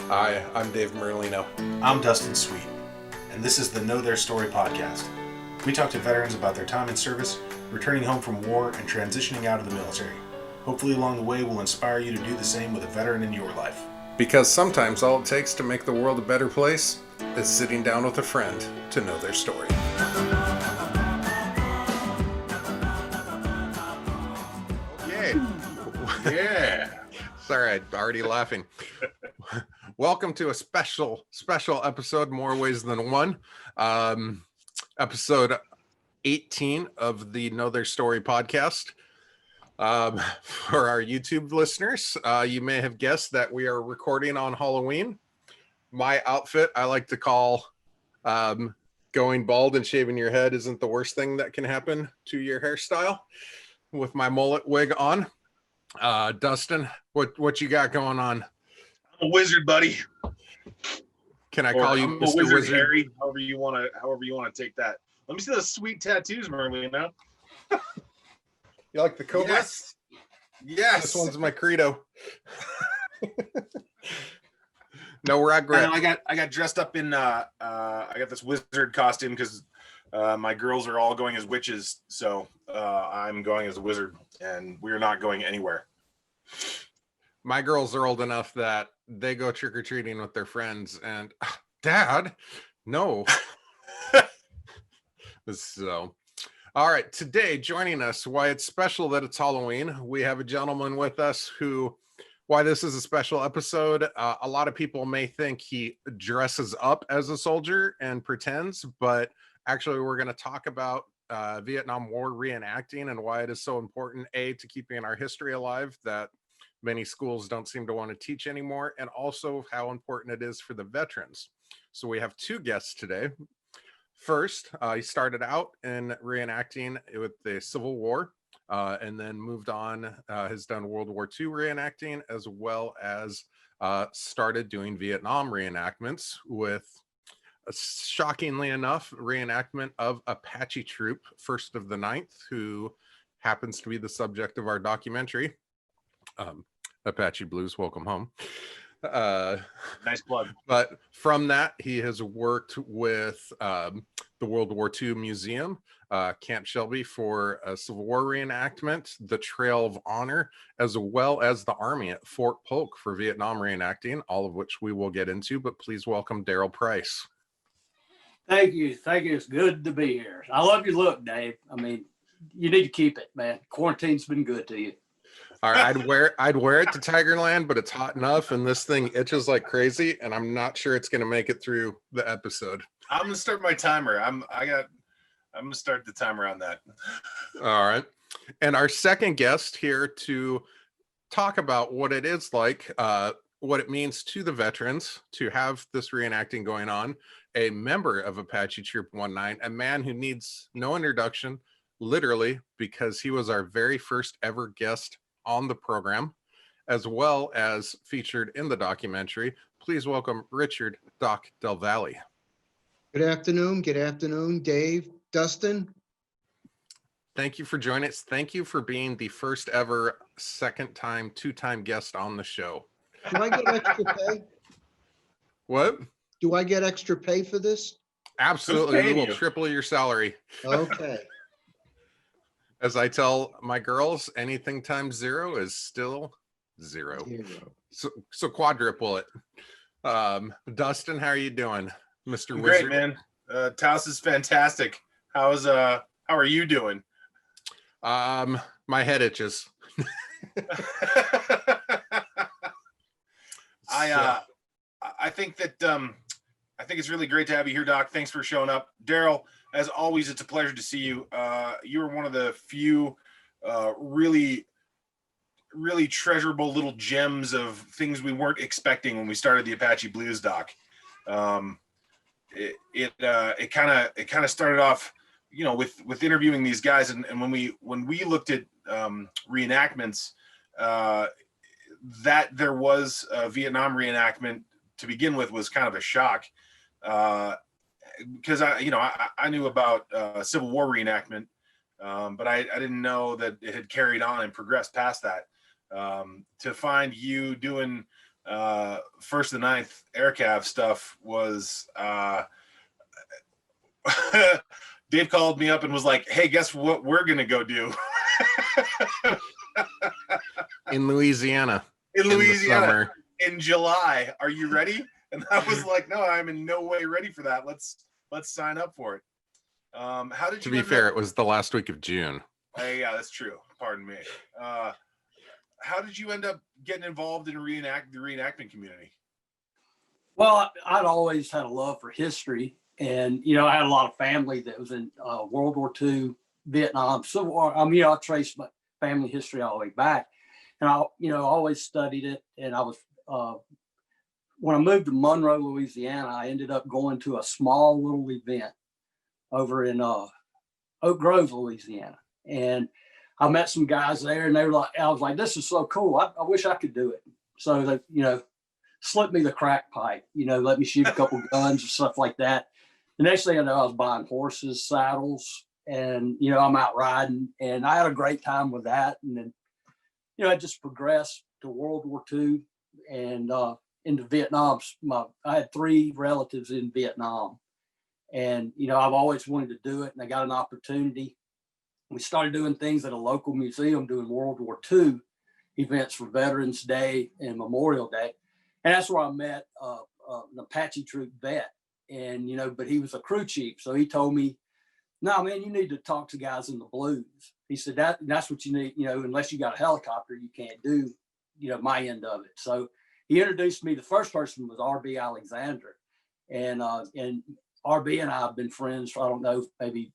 Hi, I'm Dave Merlino. I'm Dustin Sweet, and this is the Know Their Story podcast. We talk to veterans about their time in service, returning home from war, and transitioning out of the military. Hopefully along the way we'll inspire you to do the same with a veteran in your life. Because sometimes all it takes to make the world a better place is sitting down with a friend to know their story. Yay! Yeah! Sorry, I'm already laughing. Welcome to a special episode, more ways than one. Episode 18 of the Know Their Story podcast. For our YouTube listeners, you may have guessed that we are recording on Halloween. My outfit, I like to call going bald and shaving your head isn't the worst thing that can happen to your hairstyle, with my mullet wig on. Dustin, what you got going on? I'm a wizard, buddy. Can I call you Mr. Wizard Harry? However you want to take that. Let me see those sweet tattoos, Merlino. You like the cobra? Yes. This one's my credo. No regret. I got dressed up in I got this wizard costume because my girls are all going as witches, so I'm going as a wizard, and we're not going anywhere. My girls are old enough that they go trick-or-treating with their friends, and Dad, no. So, all right, today joining us, why it's special that it's Halloween, we have a gentleman with us who, why this is a special episode, a lot of people may think he dresses up as a soldier and pretends, but actually we're going to talk about Vietnam War reenacting and why it is so important, A, to keeping our history alive that many schools don't seem to want to teach anymore, and also how important it is for the veterans. So we have two guests today. First, he started out in reenacting with the Civil War, and then moved on, has done World War II reenacting, as well as started doing Vietnam reenactments with, shockingly enough, reenactment of Apache Troop, 1st of the 9th, who happens to be the subject of our documentary. Apache Blues, welcome home. Nice plug. But from that, he has worked with the World War II Museum, Camp Shelby for a Civil War reenactment, the Trail of Honor, as well as the Army at Fort Polk for Vietnam reenacting, all of which we will get into. But please welcome Darrell Price. Thank you. It's good to be here. I love your look, Dave. I mean, you need to keep it, man. Quarantine's been good to you. All right, I'd wear it to Tigerland, but it's hot enough and this thing itches like crazy, and I'm not sure it's gonna make it through the episode. I'm gonna start my timer. I'm gonna start the timer on that. All right. And our second guest here to talk about what it is like, what it means to the veterans to have this reenacting going on, a member of Apache Troop 19, a man who needs no introduction, literally, because he was our very first ever guest on the program, as well as featured in the documentary. Please welcome Richard Doc Del Valle. Good afternoon, Dave, Dustin. Thank you for joining us. Thank you for being the first ever two-time guest on the show. Do I get extra pay? What? Do I get extra pay for this? Absolutely, we will triple your salary. Okay. As I tell my girls, anything times 0 is still 0. So quadruple it. Dustin, how are you doing, Mr. Wizard? Great, man. Taos is fantastic. How are you doing? My head itches. I think it's really great to have you here, Doc. Thanks for showing up. Darrell, as always, it's a pleasure to see you. You were one of the few really treasurable little gems of things we weren't expecting when we started the Apache Blues doc. It kind of started off, with interviewing these guys, and when we looked at reenactments, that there was a Vietnam reenactment to begin with was kind of a shock. Because I knew about Civil War reenactment, but I didn't know that it had carried on and progressed past that. To find you doing 1st to 9th AirCav stuff was Dave called me up and was like, hey, guess what we're going to go do? In Louisiana. In the Louisiana summer. in July. Are you ready? And I was like, no, I'm in no way ready for that. Let's sign up for it. How did To you be fair, up? it was the last week of June. Yeah, that's true. Pardon me. How did you end up getting involved in the reenactment community? Well, I'd always had a love for history, and I had a lot of family that was in World War II, Vietnam, Civil War. I traced my family history all the way back, and I always studied it. And I was when I moved to Monroe, Louisiana, I ended up going to a small little event over in Oak Grove, Louisiana, and I met some guys there, and they were like, I was like, this is so cool. I wish I could do it. So they, slipped me the crack pipe, let me shoot a couple guns and stuff like that. The next thing I know, I was buying horses, saddles, and, I'm out riding, and I had a great time with that. And then, I just progressed to World War II and into Vietnam. I had 3 relatives in Vietnam, and, I've always wanted to do it, and I got an opportunity. We started doing things at a local museum doing World War II events for Veterans Day and Memorial Day. And that's where I met an Apache Troop vet. And, but he was a crew chief. So he told me, no, man, you need to talk to guys in the blues. He said, that's what you need, unless you got a helicopter, you can't do, my end of it. So he introduced me. The first person was R.B. Alexander. And R.B. and I have been friends for, I don't know, maybe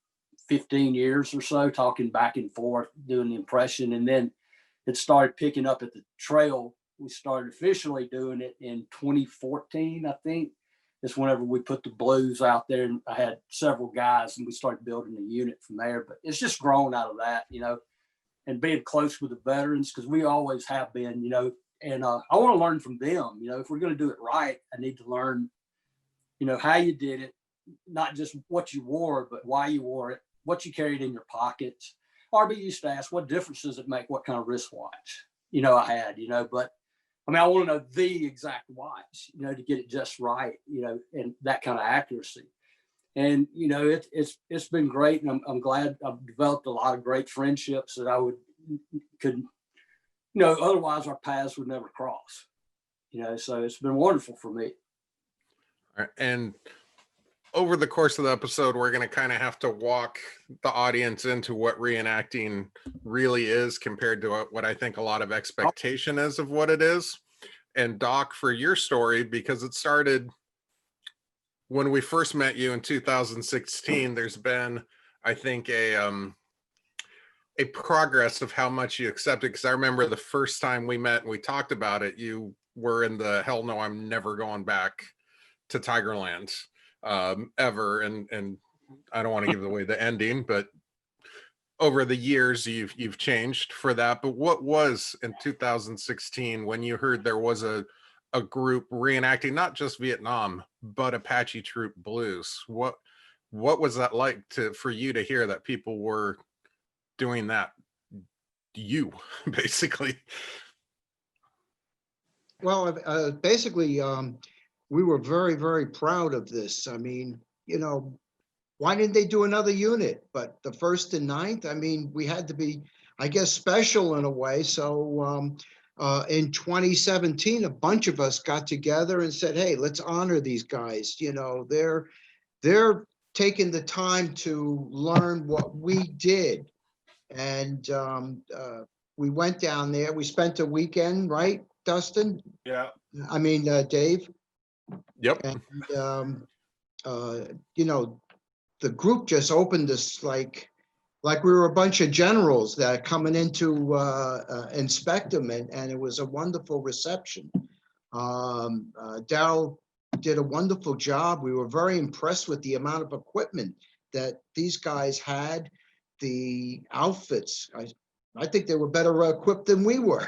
15 years or so, talking back and forth, doing the impression. And then it started picking up at the trail. We started officially doing it in 2014, I think. It's whenever we put the blues out there, and I had several guys, and we started building a unit from there. But it's just grown out of that, and being close with the veterans, because we always have been, and I want to learn from them. If we're going to do it right, I need to learn, how you did it, not just what you wore, but why you wore it, what you carried in your pockets. RB used to ask, what difference does it make what kind of wristwatch, I had, but I want to know the exact watch, to get it just right, and that kind of accuracy. And, it's been great. And I'm glad I've developed a lot of great friendships that could, otherwise our paths would never cross, so it's been wonderful for me. All right. And over the course of the episode, we're going to kind of have to walk the audience into what reenacting really is compared to what I think a lot of expectation is of what it is. And Doc, for your story, because it started when we first met you in 2016, there's been, I think, a progress of how much you accepted. Because I remember the first time we met and we talked about it, you were in the hell no, I'm never going back to Tigerland ever, and I don't want to give away the ending, but over the years you've changed for that. But what was in 2016 when you heard there was a group reenacting not just Vietnam but Apache Troop Blues? What was that like for you to hear that people were doing that, basically? Well, basically, we were very, very proud of this. Why didn't they do another unit? But the 1st and 9th, we had to be, I guess, special in a way. So in 2017, a bunch of us got together and said, hey, let's honor these guys. They're taking the time to learn what we did. And we went down there. We spent a weekend, right, Dustin? Yeah. Dave. Yep. And the group just opened us like we were a bunch of generals that are coming in to inspect them, and it was a wonderful reception. Darrell did a wonderful job. We were very impressed with the amount of equipment that these guys had, the outfits. I think they were better equipped than we were.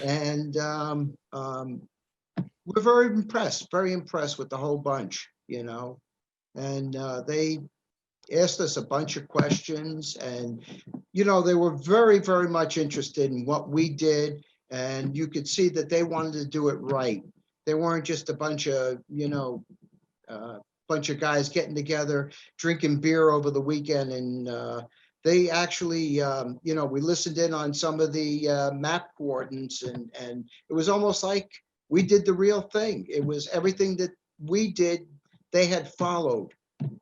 And we're very impressed with the whole bunch, and they asked us a bunch of questions, and they were very, very much interested in what we did And you could see that they wanted to do it right. They weren't just a bunch of, bunch of guys getting together, drinking beer over the weekend. And they actually, we listened in on some of the map coordinates, and it was almost like we did the real thing. It was everything that we did, they had followed.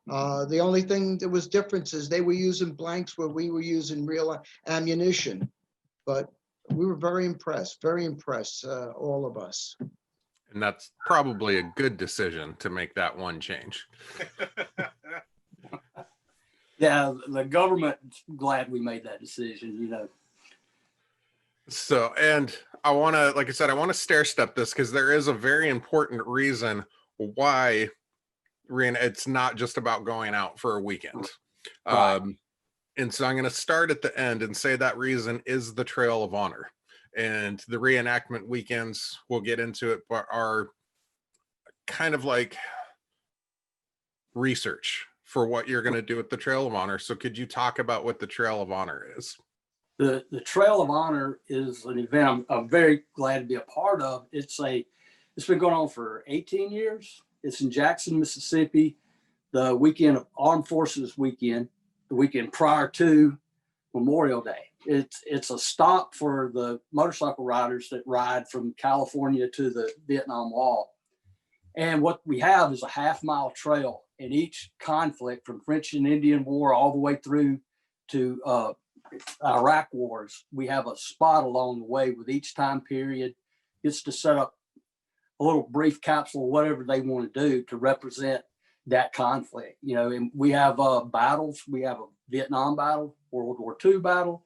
The only thing that was different is they were using blanks where we were using real ammunition. But we were very impressed, all of us. And that's probably a good decision to make that one change. Yeah, the government's glad we made that decision, So, and I want to, like I said, I want to stair step this because there is a very important reason why it's not just about going out for a weekend. Right. And so I'm going to start at the end and say that reason is the Trail of Honor. And the reenactment weekends, we'll get into it, but are kind of like research for what you're going to do at the Trail of Honor. So could you talk about what the Trail of Honor is? The Trail of Honor is an event I'm very glad to be a part of. It's been going on for 18 years. It's in Jackson, Mississippi, the weekend of Armed Forces Weekend, the weekend prior to Memorial Day. It's a stop for the motorcycle riders that ride from California to the Vietnam Wall. And what we have is a half-mile trail in each conflict, from French and Indian War all the way through to Iraq wars. We have a spot along the way with each time period. It's to set up a little brief capsule, whatever they want to do to represent that conflict. And we have battles. We have a Vietnam battle, World War II battle,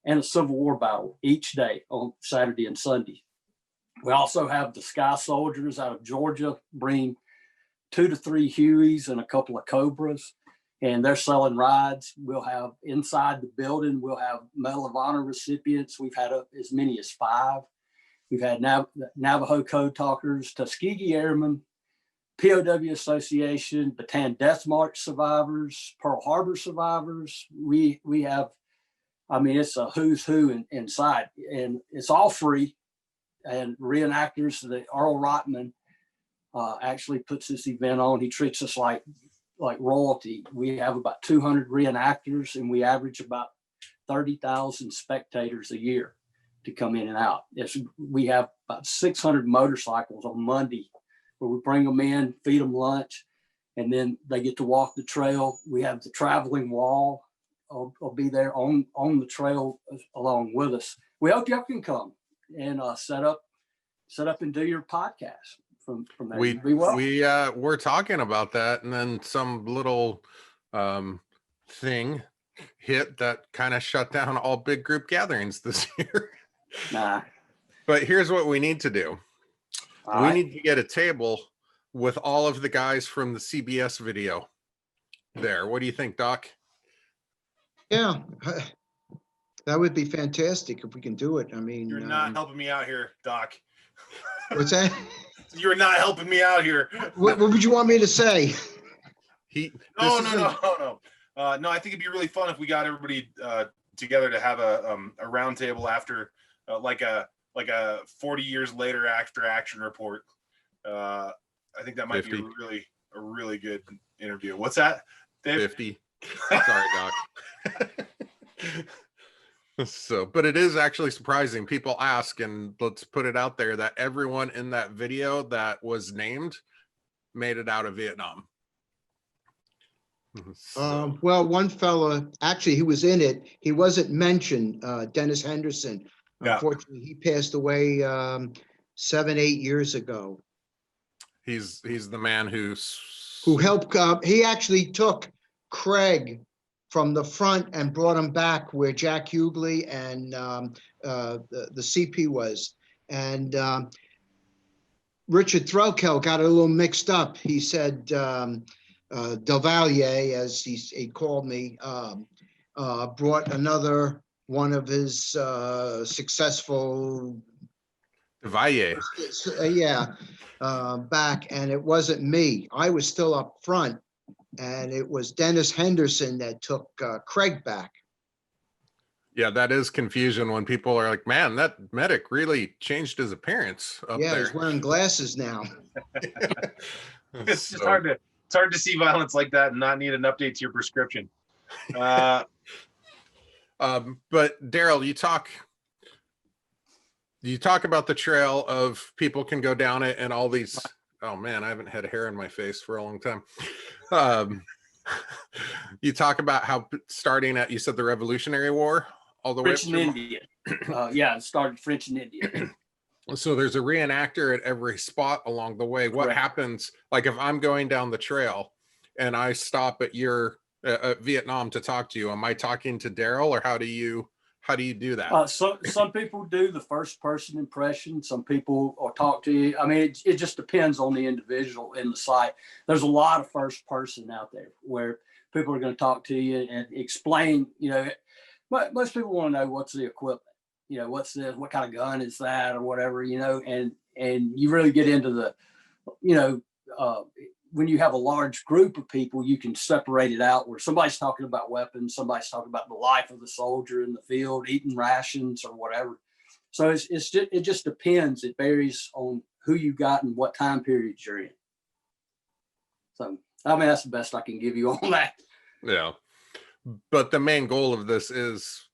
and a Civil War battle each day on Saturday and Sunday. We also have the Sky Soldiers out of Georgia bring 2 to 3 Hueys and a couple of Cobras, and they're selling rides. We'll have inside the building, we'll have Medal of Honor recipients. We've had as many as 5. We've had Navajo Code Talkers, Tuskegee Airmen, POW Association, Bataan Death March survivors, Pearl Harbor survivors. We have, it's a who's who inside, and it's all free. And reenactors, Earl Rotman actually puts this event on. He treats us like royalty. We have about 200 reenactors, and we average about 30,000 spectators a year to come in and out. We have about 600 motorcycles on Monday, where we bring them in, feed them lunch, and then they get to walk the trail. We have the traveling wall. I'll be there on the trail along with us. We hope y'all can come and set up and do your podcast from there. We're talking about that, and then some little thing hit that kind of shut down all big group gatherings this year. Nah. But here's what we need to do. We need to get a table with all of the guys from the CBS video there. What do you think, Doc? Yeah, that would be fantastic if we can do it. You're not helping me out here, Doc. What's that? You're not helping me out here. What would you want me to say? No. No, I think it'd be really fun if we got everybody together to have a round table after like a 40 years later after action report. I think that might 50. be a really good interview. What's that, Dave? 50. Sorry, Doc. So, but it is actually surprising. People ask, and let's put it out there, that everyone in that video that was named made it out of Vietnam. Well, one fella, actually, he was in it. He wasn't mentioned, Dennis Henderson. Yeah. Unfortunately, he passed away 7-8 years ago. He's the man who helped. He actually took Craig from the front and brought him back where Jack Hughley and the CP was. And Richard Threlkel got a little mixed up. He said Del Valle, as he called me, brought another one of his successful Valle. Back, and it wasn't me. I was still up front, and it was Dennis Henderson that took Craig back. Yeah, that is confusion when people are like, man, that medic really changed his appearance up Yeah, there. he's wearing glasses now. It's just So, it's hard to see violence like that and not need an update to your prescription. but Darrell, you talk about the trail of people can go down it and all these. Oh man, I haven't had hair in my face for a long time. You talk about how starting at, you said the Revolutionary War, all the French way and up through. Indian. Yeah, it started French and Indian. So there's a reenactor at every spot along the way. What Correct. happens, like if I'm going down the trail and I stop at your Vietnam to talk to you, am I talking to Darrell, or how do you do that? So some people do the first person impression. Some people will talk to you. I mean, it just depends on the individual in the site. There's a lot of first person out there where people are going to talk to you and explain, most people want to know what's the equipment, what's this, what kind of gun is that, or whatever, and you really get into the, when you have a large group of people, you can separate it out where somebody's talking about weapons, somebody's talking about the life of the soldier in the field, eating rations or whatever. So it just depends. It varies on who you got and what time period you're in. So, I mean, that's the best I can give you on that. Yeah. But the main goal of this is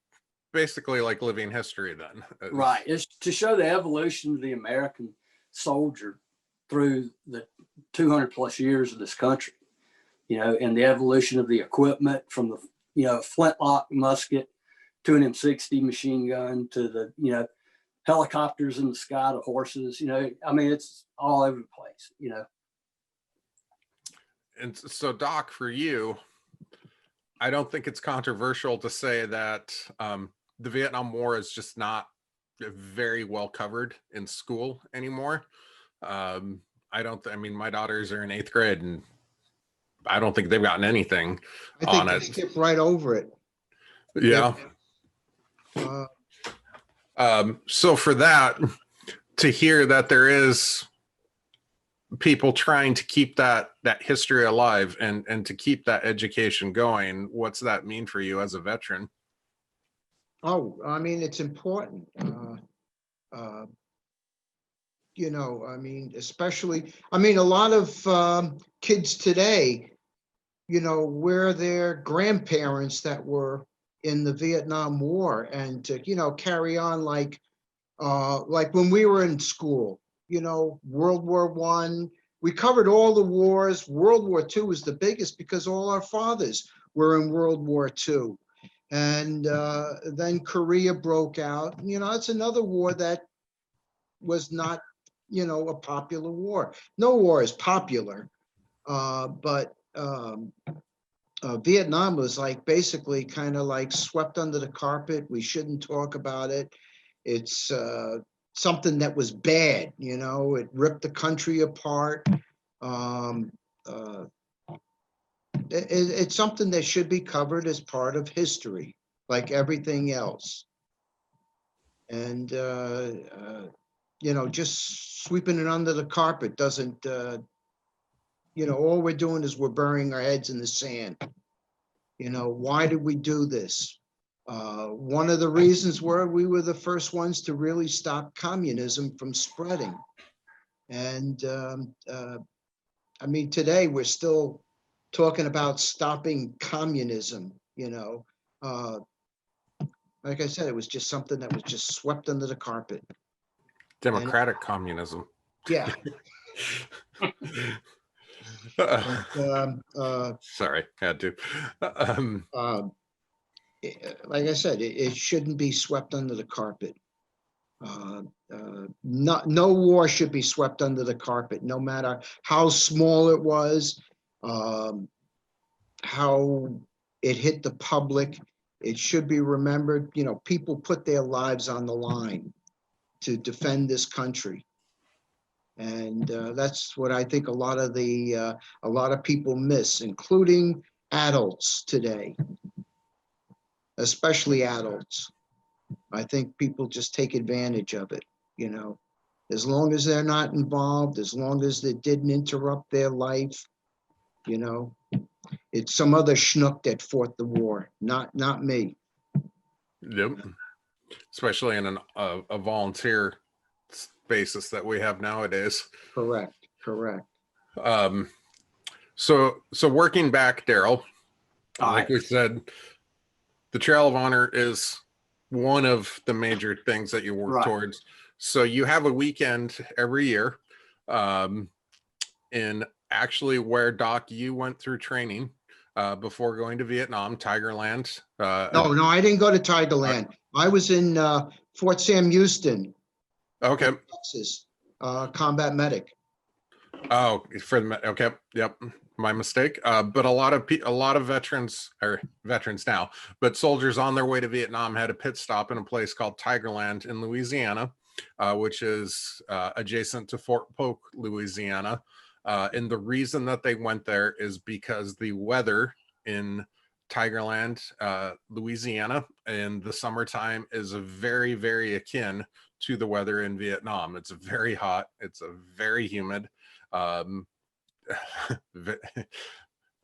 basically like living history then. Right. It's to show the evolution of the American soldier through the 200 plus years of this country, and the evolution of the equipment from the, flintlock musket to an M60 machine gun to the, helicopters in the sky to horses, I mean, it's all over the place, And so, Doc, for you, I don't think it's controversial to say that the Vietnam War is just not very well covered in school anymore. I mean, my daughters are in 8th grade and I don't think they've gotten anything I think on they it. skipped right over it. Yeah. So for that, to hear that there is people trying to keep that history alive and to keep that education going, what's that mean for you as a veteran? Oh, I mean, it's important. I mean, especially, I mean, a lot of kids today, we're their grandparents that were in the Vietnam War, and to, carry on like when we were in school, World War I, we covered all the wars. World War II was the biggest because all our fathers were in World War II. And then Korea broke out. It's another war that was not, a popular war. No war is popular, but Vietnam was like basically kind of like swept under the carpet. We shouldn't talk about it. It's something that was bad, it ripped the country apart. It's something that should be covered as part of history, like everything else. And, just sweeping it under the carpet doesn't, all we're doing is we're burying our heads in the sand. Why did we do this? One of the reasons were we were the first ones to really stop communism from spreading. And I mean, today we're still talking about stopping communism, like I said, it was just something that was just swept under the carpet. Democratic communism. Yeah. Sorry, had to. Like I said, it shouldn't be swept under the carpet. No war should be swept under the carpet, no matter how small it was, how it hit the public. It should be remembered, people put their lives on the line to defend this country. And that's what I think a lot of people miss, including adults today, especially adults. I think people just take advantage of it, as long as they're not involved, as long as it didn't interrupt their life, it's some other schnook that fought the war, not me. Yep. Especially in a volunteer basis that we have nowadays. Correct, correct. So working back, Darrell, like Right. we said, the Trail of Honor is one of the major things that you work Right. towards. So you have a weekend every year, in actually where, Doc, you went through training before going to Vietnam, Tigerland. No, I didn't go to Tigerland. I was in Fort Sam Houston, Okay. Texas, combat medic. Oh, okay, yep, my mistake. But a lot of veterans, or veterans now, but soldiers on their way to Vietnam had a pit stop in a place called Tigerland in Louisiana, which is adjacent to Fort Polk, Louisiana. And the reason that they went there is because the weather in Tigerland, Louisiana, in the summertime is very, very akin to the weather in Vietnam. It's very hot. It's a very humid.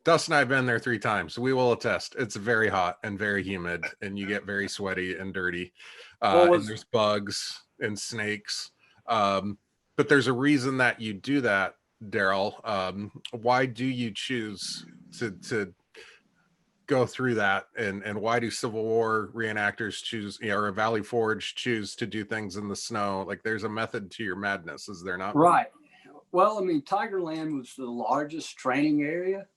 Dust and I have been there 3 times. We will attest. It's very hot and very humid, and you get very sweaty and dirty. And there's bugs and snakes. But there's a reason that you do that, Darrell. Why do you choose to go through that, and why do Civil War reenactors choose, or Valley Forge choose to do things in the snow? Like, there's a method to your madness, is there not? Right. Well, I mean, Tigerland was the largest training area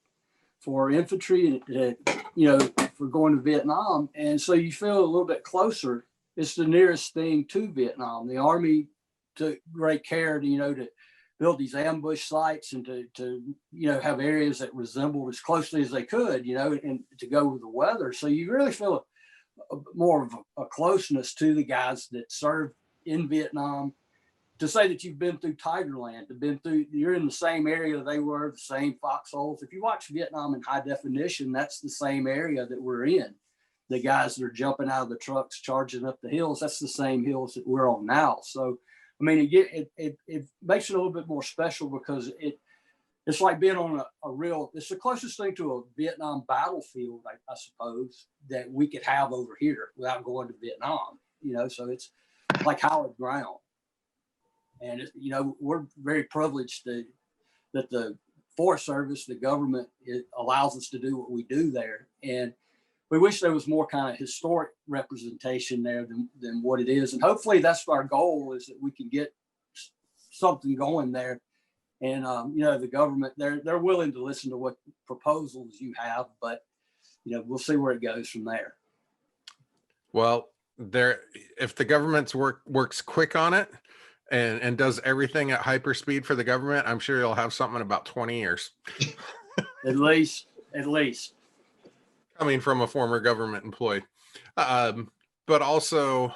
for infantry, for going to Vietnam. And so you feel a little bit closer. It's the nearest thing to Vietnam. The Army took great care to build these ambush sites and to have areas that resembled as closely as they could, and to go with the weather. So you really feel more of a closeness to the guys that served in Vietnam. To say that you've been through Tigerland, you're in the same area they were, the same foxholes. If you watch Vietnam in high definition, that's the same area that we're in. The guys that are jumping out of the trucks, charging up the hills, that's the same hills that we're on now. So, I mean, it makes it a little bit more special because it's like being on it's the closest thing to a Vietnam battlefield, I suppose, that we could have over here without going to Vietnam, so it's like hallowed ground. And, we're very privileged that the Forest Service, the government, it allows us to do what we do there. And we wish there was more kind of historic representation there than what it is. And hopefully that's our goal, is that we can get something going there. And, the government, they're willing to listen to what proposals you have, but, we'll see where it goes from there. Well, if the government's works quick on it, and does everything at hyperspeed for the government, I'm sure you'll have something in about 20 years. At least. Coming from a former government employee. But also,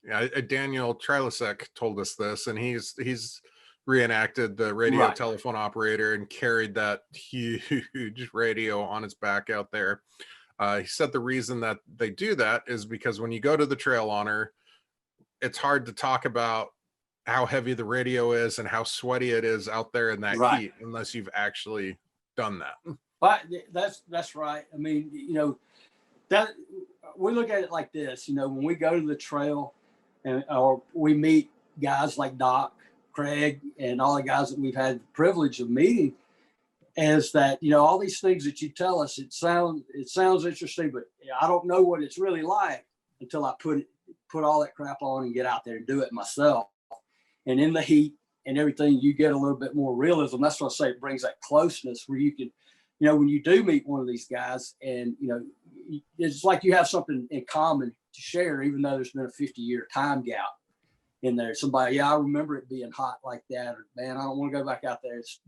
Daniel Trilasek told us this, and he's reenacted the radio telephone operator and carried that huge radio on his back out there. He said the reason that they do that is because when you go to the Trail Honor, it's hard to talk about how heavy the radio is and how sweaty it is out there in that heat unless you've actually done that. But that's right. I mean, that we look at it like this, when we go to the trail or we meet guys like Doc, Craig, and all the guys that we've had the privilege of meeting, is that, all these things that you tell us, it sounds interesting, but I don't know what it's really like until I put all that crap on and get out there and do it myself. And in the heat and everything, you get a little bit more realism. That's what I say, it brings that closeness where you can, when you do meet one of these guys and, it's like you have something in common to share, even though there's been a 50-year time gap in there. Somebody, I remember it being hot like that, or man, I don't want to go back out there. It's,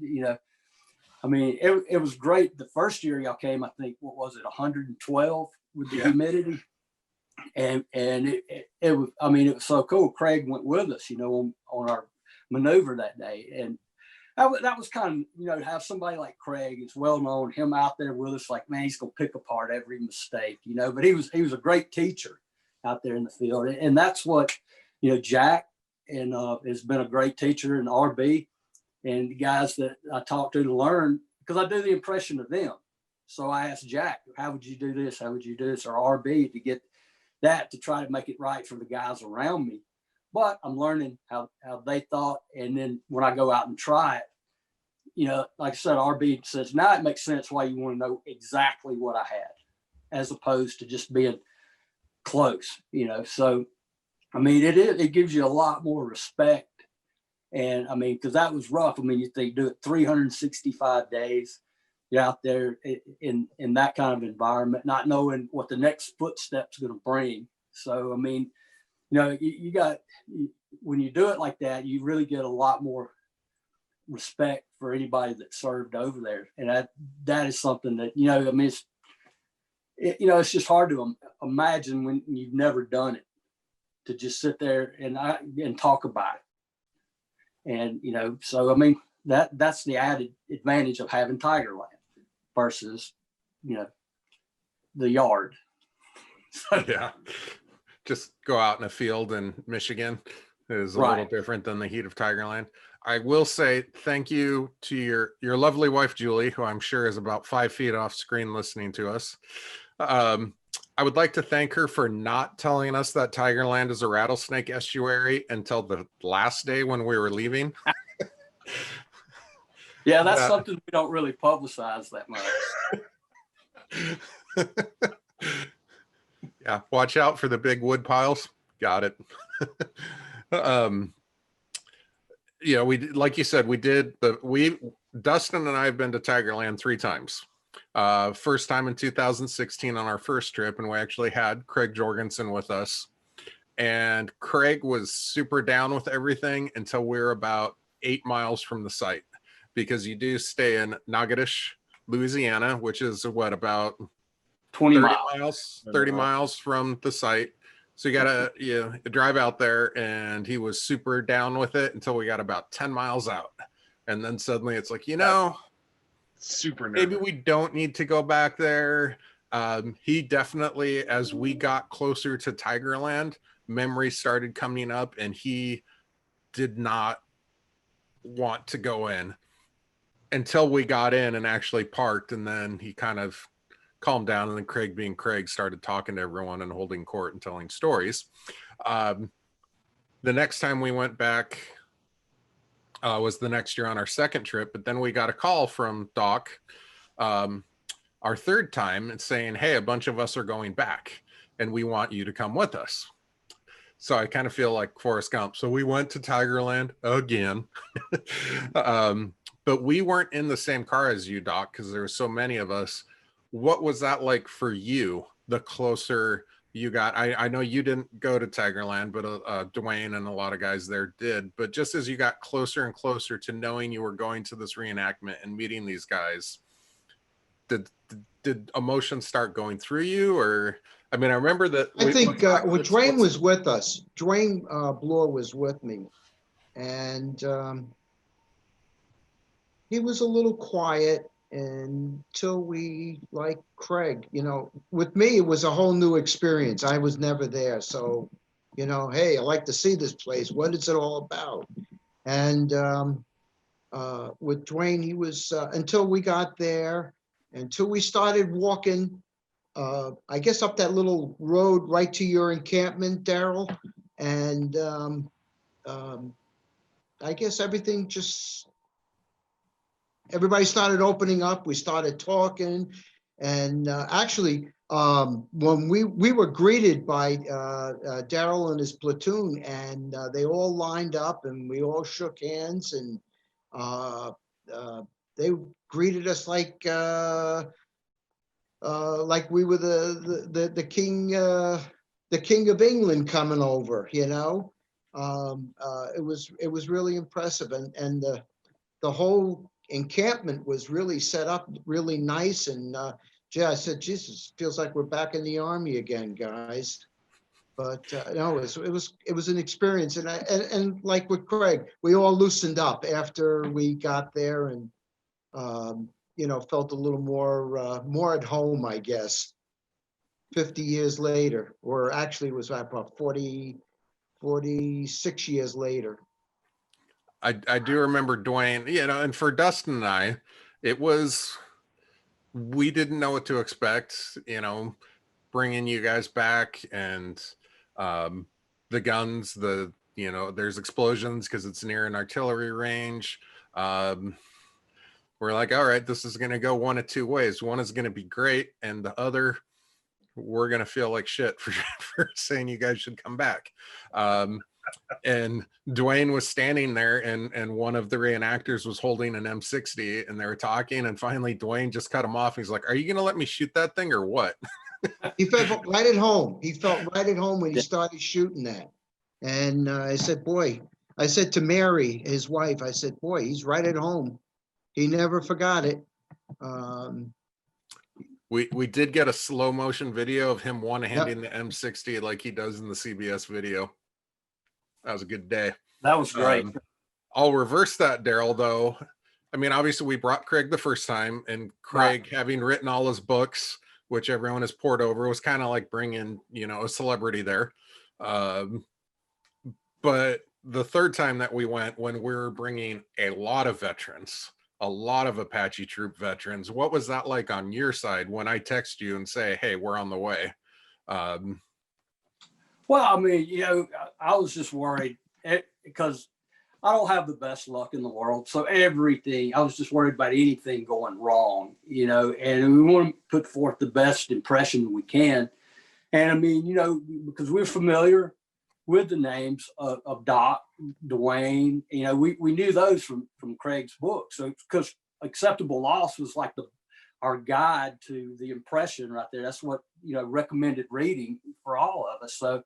I mean, it was great. The first year y'all came, I think, what was it, 112 with the humidity? And it was, I mean, it was so cool. Craig went with us, on our maneuver that day. And that was kind of, to have somebody like Craig, is well known, him out there with us, like, man, he's going to pick apart every mistake, but he was a great teacher out there in the field. And that's what, Jack and has been a great teacher, and RB and the guys that I talked to learn, because I do the impression of them. So I asked Jack, how would you do this? How would you do this? Or RB, to get that to try to make it right for the guys around me. But I'm learning how they thought. And then when I go out and try it, you know, like I said, RB says, now it makes sense why you want to know exactly what I had, as opposed to just being close, you know. So, I mean, it gives you a lot more respect. And I mean, because that was rough. I mean, they do it 365 days. You're out there in that kind of environment, not knowing what the next footstep's going to bring. So, I mean, you know, when you do it like that, you really get a lot more respect for anybody that served over there. And that is something that, you know, I mean, it's just hard to imagine when you've never done it, to just sit there and talk about it. And, you know, so, I mean, that's the added advantage of having Tigerland versus, you know, the yard. Yeah. Just go out in a field in Michigan is a Right. little different than the heat of Tigerland. I will say thank you to your lovely wife, Juli, who I'm sure is about 5 feet off screen listening to us. I would like to thank her for not telling us that Tigerland is a rattlesnake estuary until the last day when we were leaving. Yeah, that's something we don't really publicize that much. Yeah, watch out for the big wood piles. Got it. You know, like you said, Dustin and I have been to Tigerland 3 times. First time in 2016 on our first trip, and we actually had Craig Jorgensen with us. And Craig was super down with everything until we were about 8 miles from the site, because you do stay in Natchitoches, Louisiana, which is what, about 20 30 miles from the site. So you gotta drive out there, and he was super down with it until we got about 10 miles out. And then suddenly it's like, you know, Super maybe nervous. we don't need to go back there. He definitely, as we got closer to Tigerland, memories started coming up, and he did not want to go in until we got in and actually parked. And then he kind of calmed down, and then Craig, being Craig, started talking to everyone and holding court and telling stories. The next time we went back was the next year on our second trip, but then we got a call from Doc our third time and saying, hey, a bunch of us are going back and we want you to come with us. So I kind of feel like Forrest Gump. So we went to Tigerland again. But we weren't in the same car as you, Doc, because there were so many of us. What was that like for you, the closer you got? I know you didn't go to Tigerland, but Dwayne and a lot of guys there did. But just as you got closer and closer to knowing you were going to this reenactment and meeting these guys, did emotions start going through you? Or, I mean, I remember that. I think Dwayne was with us. Dwayne Bloor was with me. And he was a little quiet until we, like Craig, you know, with me, it was a whole new experience. I was never there. So, you know, hey, I like to see this place. What is it all about? And with Dwayne, he was, until we got there, until we started walking, I guess up that little road right to your encampment, Darrell. And I guess everything just, everybody started opening up. We started talking, and actually, when we were greeted by Darrell and his platoon, and they all lined up, and we all shook hands, and they greeted us like we were the king of England coming over. You know, it was really impressive, and the whole encampment was really set up really nice. And yeah, I said, Jesus, feels like we're back in the Army again, guys. But no, it was an experience. And like with Craig, we all loosened up after we got there, and you know, felt a little more at home, I guess. 50 years later, or actually it was about 46 years later. I do remember Dwayne, you know, and for Dustin and I, we didn't know what to expect. You know, bringing you guys back, and the guns, there's explosions because it's near an artillery range. We're like, all right, this is going to go one of two ways. One is going to be great, and the other, we're going to feel like shit for saying you guys should come back. And Dwayne was standing there, and one of the reenactors was holding an M60, and they were talking, and finally Dwayne just cut him off. He's like, are you going to let me shoot that thing or what? He felt right at home. He felt right at home when he started shooting that. And I said to Mary, his wife, I said, boy, he's right at home. He never forgot it. We did get a slow motion video of him one-handing the M60 like he does in the CBS video. That was a good day. That was great. I'll reverse that, Darrell, though. I mean, obviously we brought Craig the first time, and Craig, having written all his books, which everyone has poured over, was kind of like bringing, a celebrity there. But the third time that we went, when we were bringing a lot of veterans, a lot of Apache Troop veterans, what was that like on your side when I text you and say, hey, we're on the way? Well, I mean, I was just worried because I don't have the best luck in the world. So I was just worried about anything going wrong, and we want to put forth the best impression we can. And I mean, because we're familiar with the names of Doc, Dwayne, we knew those from Craig's book. So because acceptable loss was like our guide to the impression right there. That's what, recommended reading for all of us. So,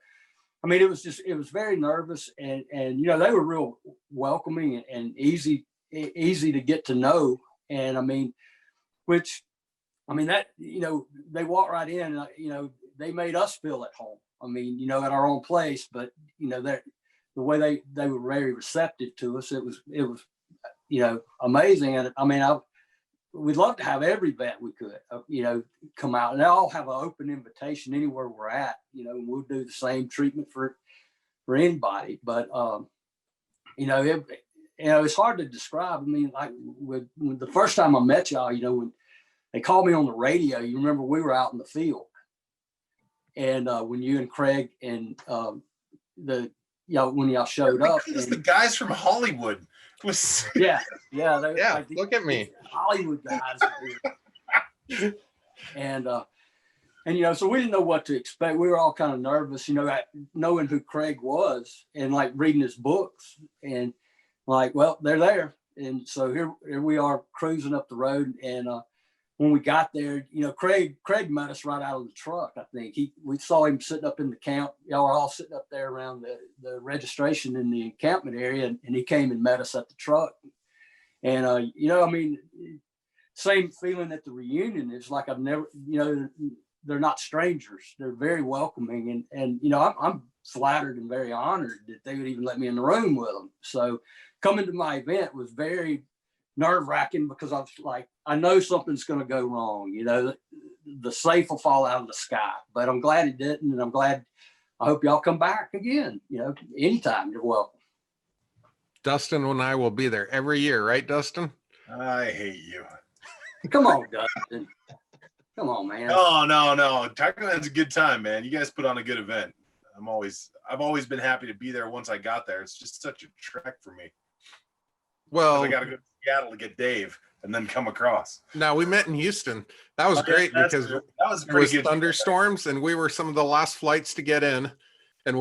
I mean, it was very nervous, and they were real welcoming and easy to get to know. And I mean, that, they walked right in, they made us feel at home. I mean, at our own place, but the way they were very receptive to us, it was amazing. And I mean, we'd love to have every vet we could, come out, and they all have an open invitation anywhere we're at, and we'll do the same treatment for anybody. But, it's hard to describe. I mean, like when the first time I met y'all, when they called me on the radio, you remember we were out in the field. And when you and Craig and when y'all showed up, it was the guys from Hollywood. Yeah. Look at me, Hollywood guys. And so we didn't know what to expect. We were all kind of nervous, knowing who Craig was and like reading his books, and like, well, they're there. And so here we are cruising up the road, and when we got there, Craig met us right out of the truck. I think we saw him sitting up in the camp. Y'all were all sitting up there around the registration in the encampment area, and he came and met us at the truck. And I mean, same feeling at the reunion. It's like I've never, they're not strangers. They're very welcoming, and I'm flattered and very honored that they would even let me in the room with them. So coming to my event was very nerve-wracking, because I was like, I know something's going to go wrong. The safe will fall out of the sky, but I'm glad it didn't, and I hope y'all come back again. Anytime, you're welcome. Dustin and I will be there every year, right, Dustin? I hate you. Come on, Dustin. Come on, man. Oh, no. Tigerland's a good time, man. You guys put on a good event. I've always been happy to be there once I got there. It's just such a trek for me. Well, I got to go to Seattle to get Dave and then come across. No, we met in Houston. That was great because that was it was good. thunderstorms, and we were some of the last flights to get in, and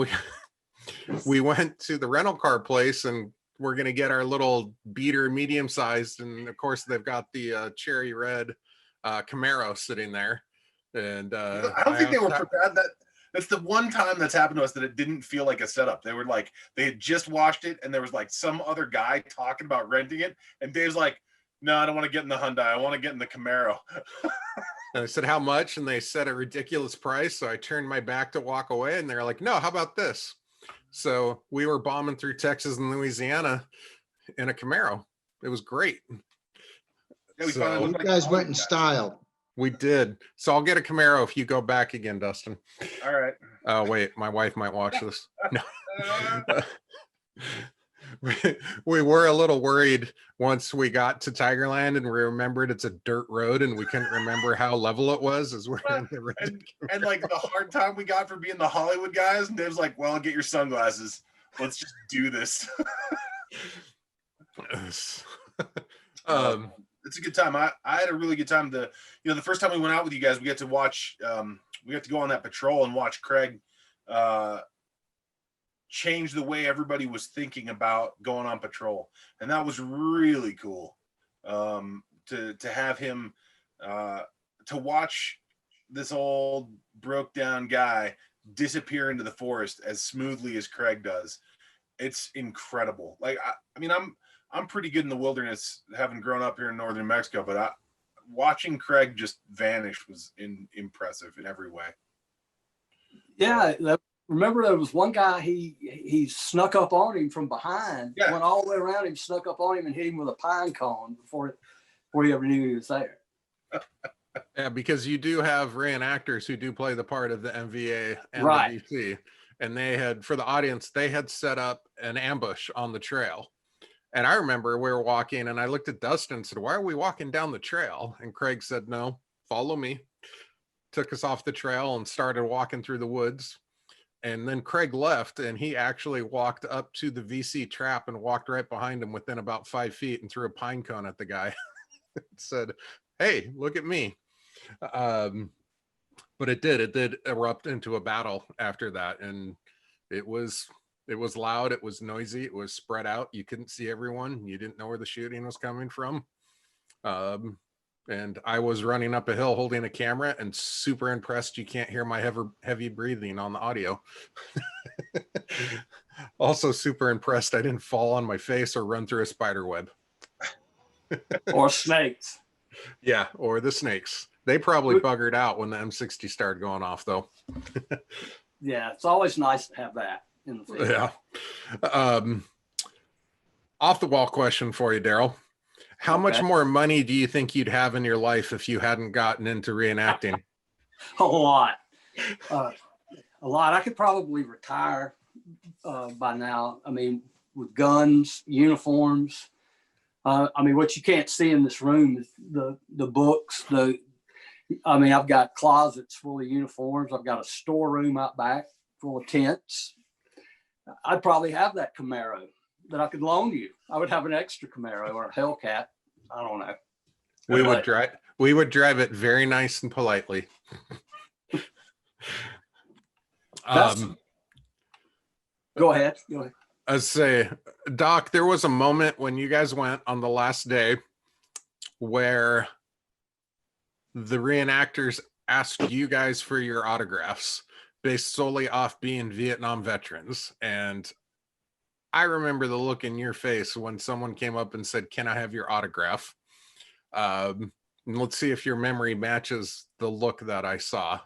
we went to the rental car place, and we're going to get our little beater medium sized, and of course they've got the cherry red Camaro sitting there, and I don't think they were prepared. That's the one time that's happened to us that it didn't feel like a setup. They were like, they had just washed it, and there was like some other guy talking about renting it, and Dave's like, no, I don't want to get in the Hyundai. I want to get in the Camaro. And I said, how much? And they said a ridiculous price. So I turned my back to walk away, and they're like, no, how about this? So we were bombing through Texas and Louisiana in a Camaro. It was great. Yeah, So, You guys went in style. we did. So I'll get a Camaro if you go back again, Dustin. All right. Oh, wait, my wife might watch this. No. we were a little worried once we got to Tigerland and we remembered it's a dirt road and we couldn't remember how level it was as we're in the road. And like the hard time we got for being the Hollywood guys, and Dave's like, well, get your sunglasses. Let's just do this. It's a good time. I had a really good time. The first time we went out with you guys, we got to watch, we got to go on that patrol and watch Craig change the way everybody was thinking about going on patrol. And that was really cool to have him, to watch this old broke down guy disappear into the forest as smoothly as Craig does. It's incredible. Like, I mean, I'm pretty good in the wilderness, having grown up here in northern Mexico, but watching Craig just vanish was impressive in every way. Yeah, remember there was one guy, he snuck up on him from behind, went all the way around him, snuck up on him and hit him with a pine cone before he ever knew he was there. Yeah, because you do have reenactors who do play the part of the MVA and Right. the VC, and they had, for the audience, they had set up an ambush on the trail. And I remember we were walking and I looked at Dustin and said, why are we walking down the trail? And Craig said, no, follow me. Took us off the trail and started walking through the woods. And then Craig left and he actually walked up to the VC trap and walked right behind him within about 5 feet and threw a pine cone at the guy. Said, hey, look at me. But it did erupt into a battle after that. And it was loud, it was noisy, it was spread out. You couldn't see everyone. You didn't know where the shooting was coming from. And I was running up a hill holding a camera and super impressed you can't hear my heavy breathing on the audio. Also super impressed I didn't fall on my face or run through a spider web. Or snakes. Yeah, or the snakes. They probably buggered out when the M60 started going off though. Yeah, it's always nice to have that in the field. Yeah. Off the wall question for you, Darrell. How much more money do you think you'd have in your life if you hadn't gotten into reenacting? A lot. A lot. I could probably retire by now. I mean, with guns, uniforms. I mean, what you can't see in this room is the books. I've got closets full of uniforms. I've got a storeroom out back full of tents. I'd probably have that Camaro that I could loan you. I would have an extra Camaro or a Hellcat. I don't know. We would drive it very nice and politely. Go ahead. I'd say, Doc, there was a moment when you guys went on the last day where the reenactors asked you guys for your autographs based solely off being Vietnam veterans. And I remember the look in your face when someone came up and said, can I have your autograph? Let's see if your memory matches the look that I saw.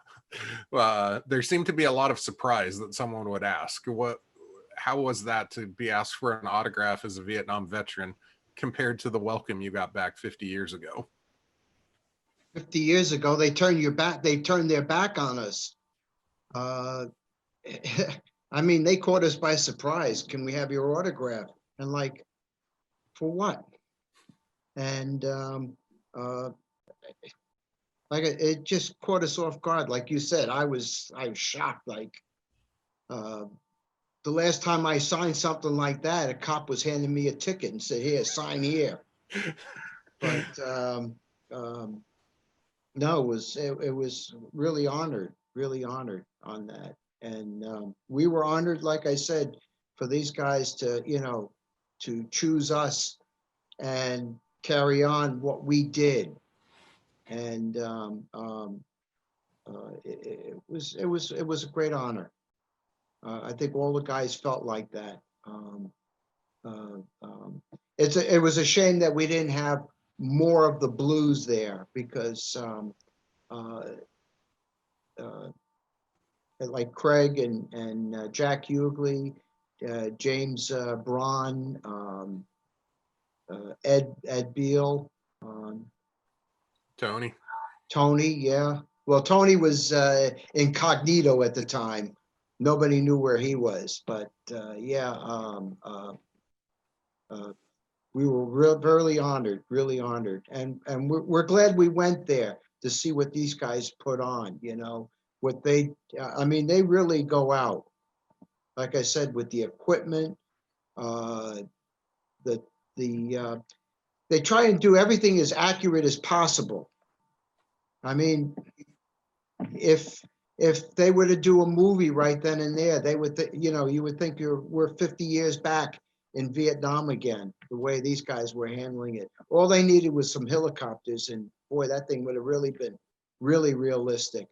There seemed to be a lot of surprise that someone would ask. How was that to be asked for an autograph as a Vietnam veteran compared to the welcome you got back 50 years ago? 50 years ago, they turned their back on us. I mean, they caught us by surprise. Can we have your autograph? And like, for what? And like it just caught us off guard. Like you said, I was shocked. Like the last time I signed something like that, a cop was handing me a ticket and said, "Here, sign here." But no, it was really honored on that. And we were honored, like I said, for these guys to, to choose us and carry on what we did. And it was a great honor. I think all the guys felt like that. It was a shame that we didn't have more of the blues there, because like Craig and Jack Hughley, James Braun, Ed Beal, Tony, yeah. Well, Tony was incognito at the time. Nobody knew where he was, but yeah, We were really honored, and we're glad we went there to see what these guys put on. You know what I mean, they really go out, like I said, with the equipment. They try and do everything as accurate as possible. I mean, if they were to do a movie right then and there, they would, you would think we're 50 years back in Vietnam again, the way these guys were handling it. All they needed was some helicopters, and boy, that thing would have really been really realistic.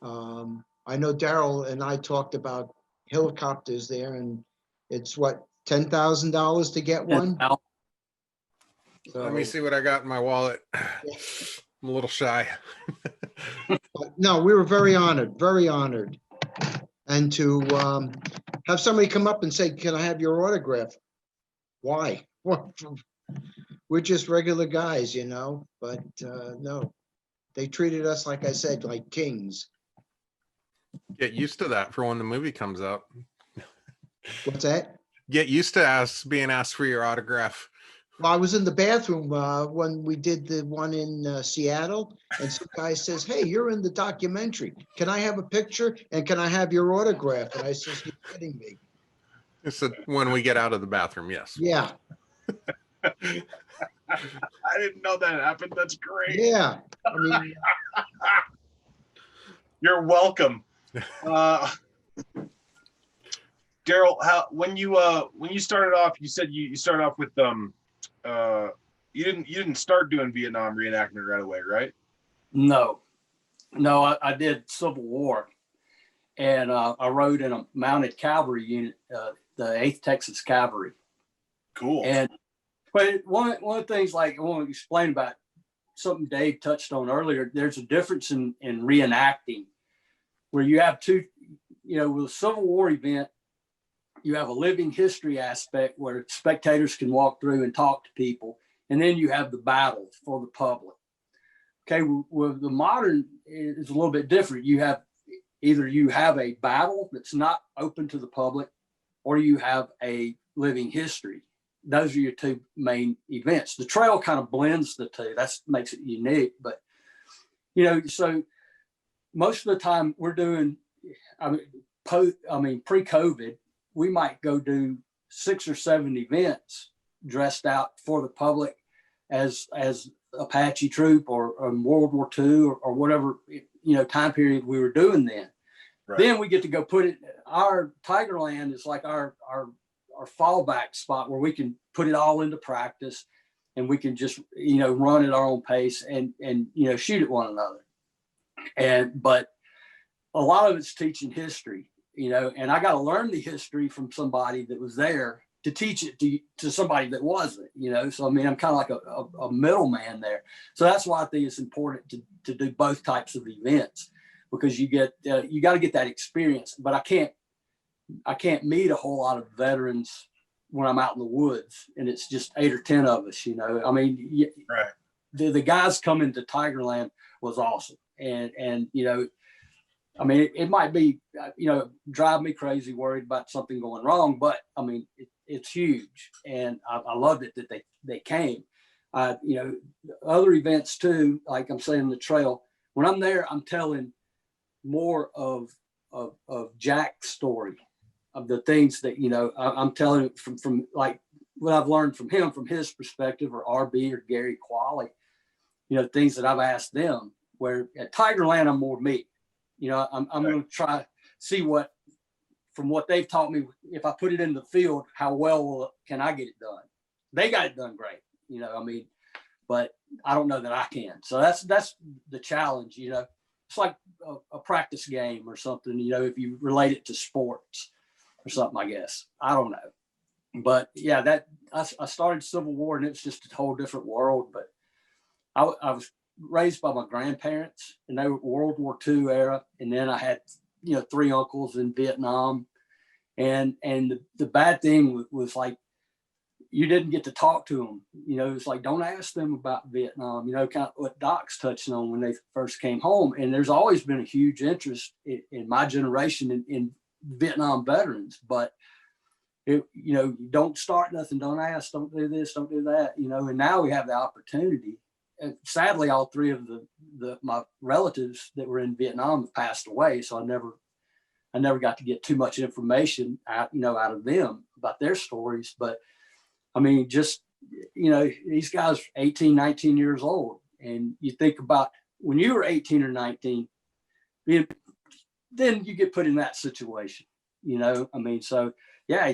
I know Darrell and I talked about helicopters there, and it's what, $10,000 to get one? Let me see what I got in my wallet. Yeah. I'm a little shy. No, we were very honored, and to have somebody come up and say, "Can I have your autograph?" Why? We're just regular guys, you know. But no, they treated us, like I said, like kings. Get used to that for when the movie comes out. What's that? Get used to being asked for your autograph. Well, I was in the bathroom when we did the one in Seattle, and some guy says, "Hey, you're in the documentary. Can I have a picture? And can I have your autograph?" And I says, "You're kidding me." It's when we get out of the bathroom, yes. Yeah. I didn't know that happened. That's great. Yeah. I mean, You're welcome. Darrell, when you started off, you said you started off with you didn't start doing Vietnam reenactment right away, right? No, I did Civil War, and I rode in a mounted cavalry unit, the 8th Texas Cavalry. Cool. But one of the things, like I want to explain about something Dave touched on earlier, there's a difference in reenacting, where you have two, with a Civil War event, you have a living history aspect where spectators can walk through and talk to people. And then you have the battle for the public. Okay, with the modern, it's a little bit different. You have a battle that's not open to the public, or you have a living history. Those are your two main events. The trail kind of blends the two. That makes it unique. But, so most of the time we're doing, pre-COVID, we might go do 6 or 7 events dressed out for the public as Apache Troop or World War II or whatever, time period we were doing then. Right. Then we get to go put it, our Tigerland is like our fallback spot where we can put it all into practice, and we can just, run at our own pace and shoot at one another. But a lot of it's teaching history, and I got to learn the history from somebody that was there to teach it to somebody that wasn't, So, I'm kind of like a middleman there. So that's why I think it's important to do both types of events, because you got to get that experience. But I can't meet a whole lot of veterans when I'm out in the woods and it's just 8 or 10 of us, Right. The guys coming to Tigerland was awesome. And it might be, drive me crazy, worried about something going wrong, but it's huge. And I loved it that they came. Other events too, like I'm saying, the trail, when I'm there, I'm telling more of Jack's story, of the things that, I'm telling from like what I've learned from him, from his perspective, or RB or Gary Qualley, things that I've asked them, where at Tigerland, I'm more me. I'm right. Going to try see from what they've taught me, if I put it in the field, how well can I get it done? They got it done great, but I don't know that I can. So that's the challenge, It's like a practice game or something, if you relate it to sports or something, I guess. I don't know. But yeah, I started Civil War, and it's just a whole different world. But I was raised by my grandparents, and they were World War II era. And then I had, 3 uncles in Vietnam. And the bad thing was like, you didn't get to talk to them. It's like, don't ask them about Vietnam, kind of what Doc's touching on when they first came home. And there's always been a huge interest in my generation in Vietnam veterans, but you know, don't start nothing, don't ask, don't do this, don't do that, you know. And now we have the opportunity. And sadly, all three of my relatives that were in Vietnam have passed away, so I never got to get too much information out, you know, out of them about their stories. But I mean, just, you know, these guys 18, 19 years old, and you think about when you were 18 or 19, then you get put in that situation, you know. I mean, so yeah,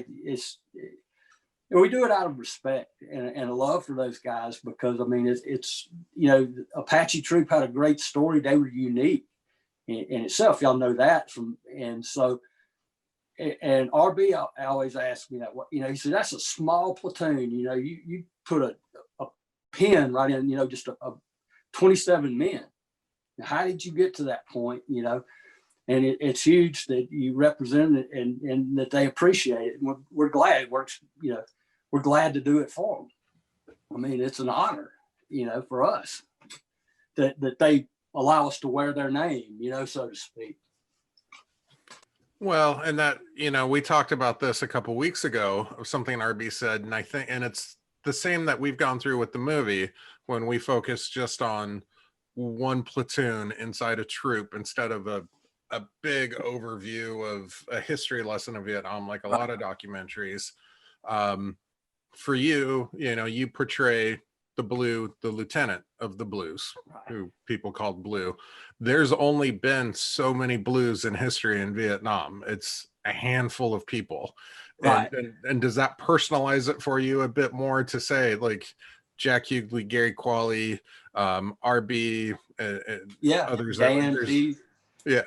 we do it out of respect and a love for those guys, because I mean, it's you know, Apache Troop had a great story. They were unique in itself. Y'all know that from, and so, and RB always asked me that, you know, he said, that's a small platoon, you know, you put a pin right in, you know, just a 27 men. Now, how did you get to that point, you know? And it's huge that you represent it, and that they appreciate it. And we're glad it works, you know, we're glad to do it for them. I mean, it's an honor, you know, for us that they allow us to wear their name, you know, so to speak. Well, and that, you know, we talked about this a couple weeks ago of something RB said, and I think, and it's the same that we've gone through with the movie when we focus just on one platoon inside a troop instead of a big overview of a history lesson of Vietnam, like a lot of documentaries. For you, you know, you portray the lieutenant of the Blues, who people called Blue. There's only been so many Blues in history in Vietnam. It's a handful of people. Right. And does that personalize it for you a bit more to say, like, Jack Hughley, Gary Qualley, RB, yeah, others? Dan, yeah.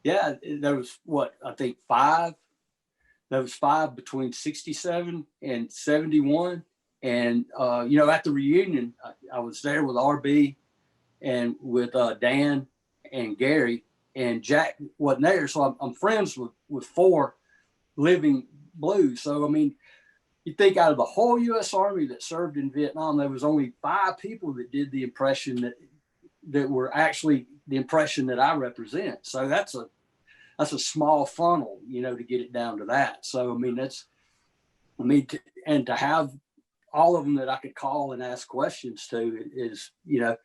Yeah, there was what, I think five. There was five between 67 and 71. And, you know, at the reunion, I was there with RB and with Dan and Gary, and Jack wasn't there. So I'm friends with four living Blues. So, I mean, you think out of the whole U.S. Army that served in Vietnam, there was only 5 people that did the impression that were actually the impression that I represent. So that's a small funnel, you know, to get it down to that. So, I mean, and to have all of them that I could call and ask questions to is, you know,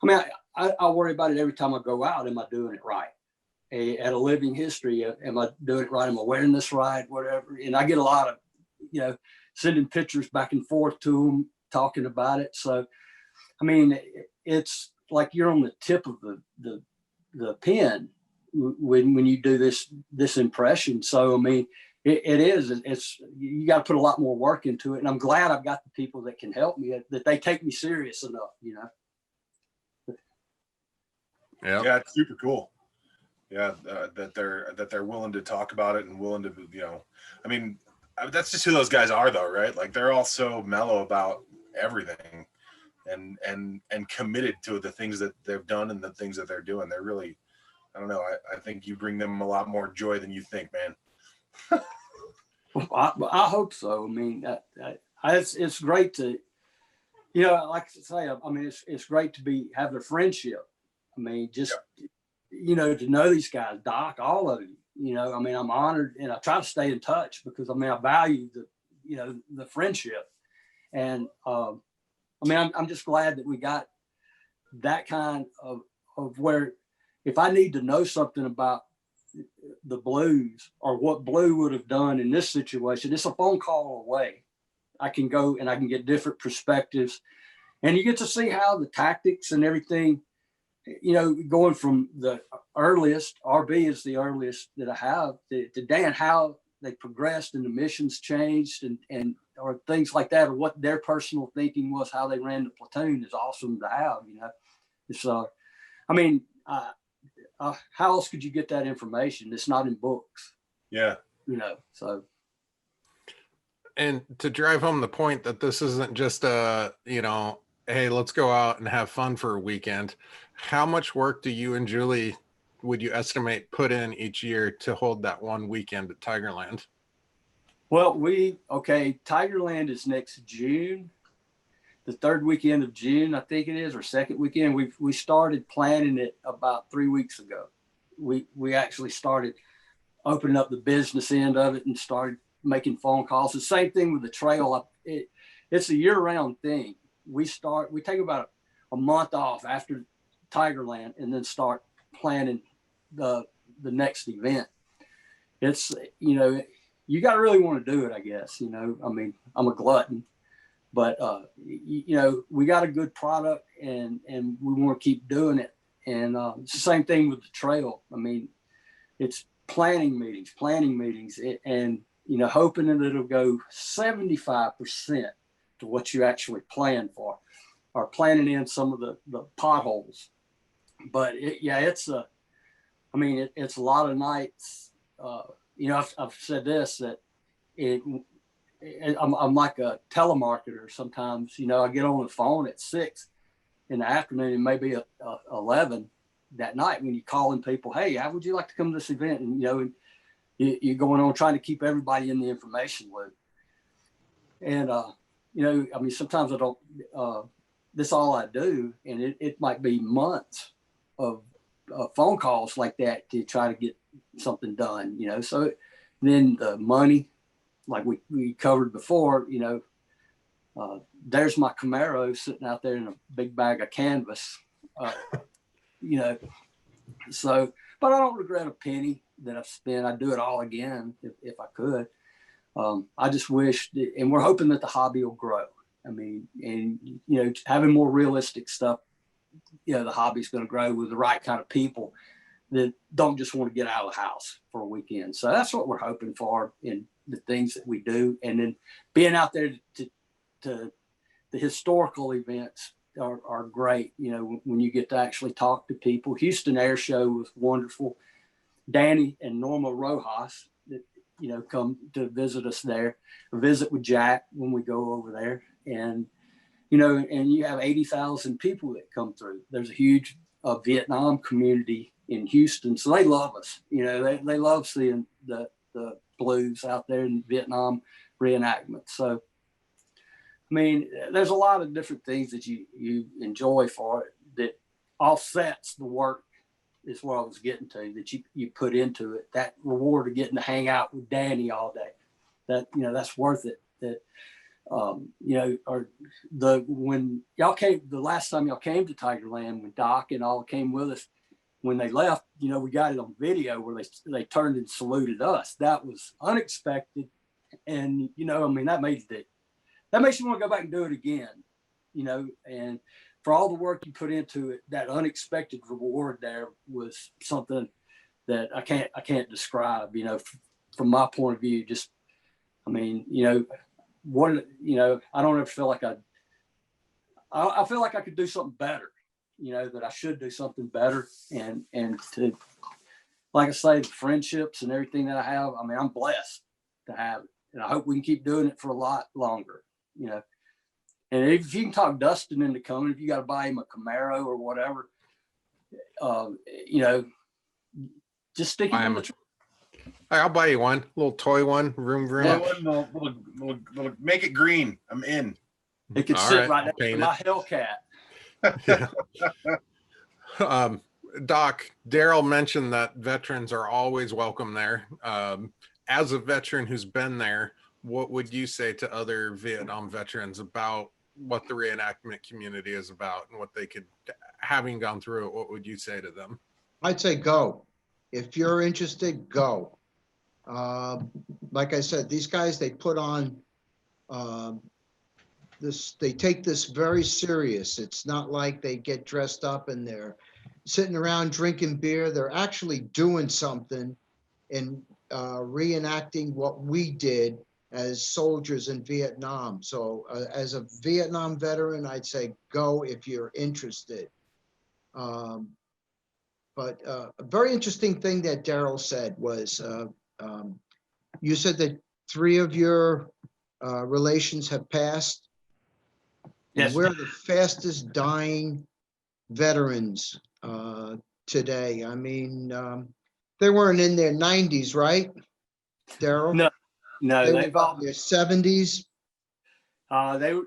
I mean, I worry about it every time I go out. Am I doing it right? At a living history, am I doing it right? Am I wearing this right? Whatever. And I get a lot of, you know, sending pictures back and forth to them, talking about it. So, I mean, it's like you're on the tip of the pen when you do this impression. So, I mean, it's you got to put a lot more work into it. And I'm glad I've got the people that can help me, that they take me serious enough, you know? Yeah, it's super cool. Yeah. That they're willing to talk about it and willing to, you know, I mean, that's just who those guys are though, right? Like, they're all so mellow about everything and committed to the things that they've done and the things that they're doing. They're really, I don't know. I think you bring them a lot more joy than you think, man. I hope so. I mean, it's great to, you know, like I say, I mean, it's great to have their friendship. I mean, just, you know, to know these guys, Doc, all of you, you know, I mean, I'm honored, and I try to stay in touch because, I mean, I value the friendship. And, I mean, I'm just glad that we got that kind of where, if I need to know something about the Blues or what Blue would have done in this situation, it's a phone call away. I can go and I can get different perspectives, and you get to see how the tactics and everything, you know, going from the earliest, RB is the earliest that I have, to Dan, how they progressed and the missions changed and or things like that, or what their personal thinking was, how they ran the platoon is awesome to have, you know. It's, I mean, how else could you get that information? It's not in books. Yeah. You know, so. And to drive home the point that this isn't just you know, hey, let's go out and have fun for a weekend. How much work do you and Juli, would you estimate, put in each year to hold that one weekend at Tigerland? Well, Tigerland is next June, the 3rd weekend of June, I think it is, or 2nd weekend. We started planning it about 3 weeks ago. We actually started opening up the business end of it and started making phone calls. The same thing with the trail. It's a year-round thing. We take about a month off after Tigerland and then start planning the next event. It's, you got to really want to do it, I guess. I mean, I'm a glutton, but we got a good product and we want to keep doing it. And it's the same thing with the trail. I mean, it's planning meetings, and hoping that it'll go 75% to what you actually plan for, or planning in some of the potholes. But it's a lot of nights. I've said this, that I'm like a telemarketer sometimes. I get on the phone at 6 in the afternoon and maybe 11 that night when you're calling people, hey, how would you like to come to this event? And you're going on trying to keep everybody in the information loop. And sometimes I don't. This is all I do, and it might be months of phone calls like that to try to get something done. So then the money, like we covered before, there's my Camaro sitting out there in a big bag of canvas, so, but I don't regret a penny that I've spent. I'd do it all again if I could. I just wish, and we're hoping that the hobby will grow. I mean, and, having more realistic stuff, the hobby's going to grow with the right kind of people that don't just want to get out of the house for a weekend. So that's what we're hoping for in the things that we do. And then being out there to the historical events are great. When you get to actually talk to people. Houston Air Show was wonderful. Danny and Norma Rojas that, come to visit us there, or visit with Jack when we go over there. And, and you have 80,000 people that come through. There's a huge Vietnam community in Houston. So they love us. They love seeing the blues out there in Vietnam reenactment. So, I mean, there's a lot of different things that you enjoy for it that offsets the work, is what I was getting to, that you put into it. That reward of getting to hang out with Danny all day, that's worth it. That, or when y'all came, the last time y'all came to Tigerland, when Doc and all came with us, when they left, we got it on video where they turned and saluted us. That was unexpected. And, that makes you want to go back and do it again, and for all the work you put into it, that unexpected reward there was something that I can't describe, from my point of view. Just, I don't ever feel like I feel like I could do something better, that I should do something better. And to, like I say, the friendships and everything that I have, I'm blessed to have it. And I hope we can keep doing it for a lot longer, And if you can talk Dustin into coming, if you got to buy him a Camaro or whatever, just stick him in the truck. I'll buy you one, little toy one, vroom vroom. Yeah, we'll make it green. I'm in. It could sit right next to my Hellcat. Doc, Darrell mentioned that veterans are always welcome there. As a veteran who's been there, what would you say to other Vietnam veterans about what the reenactment community is about and what they could, having gone through it, what would you say to them? I'd say go. If you're interested, go. Like I said, these guys, they put on they take this very serious. It's not like they get dressed up and they're sitting around drinking beer. They're actually doing something and reenacting what we did as soldiers in Vietnam. So as a Vietnam veteran, I'd say go if you're interested. But a very interesting thing that Darrell said was, you said that 3 of your relations have passed. Yes. We're the fastest dying veterans today. They weren't in their 90s, right, Darrell? No, they were in their 70s.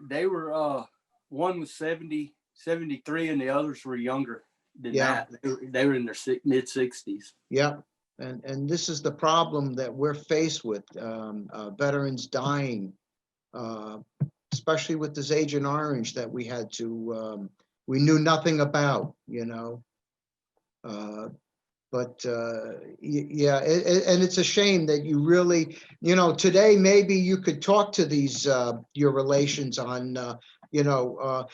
They were one was 70, 73, and the others were younger than that. They were in their mid 60s. Yeah. And this is the problem that we're faced with, veterans dying, especially with this Agent Orange that we had to, we knew nothing about, you know. Yeah, and it's a shame that you really, you know, today maybe you could talk to these, your relations on, you know,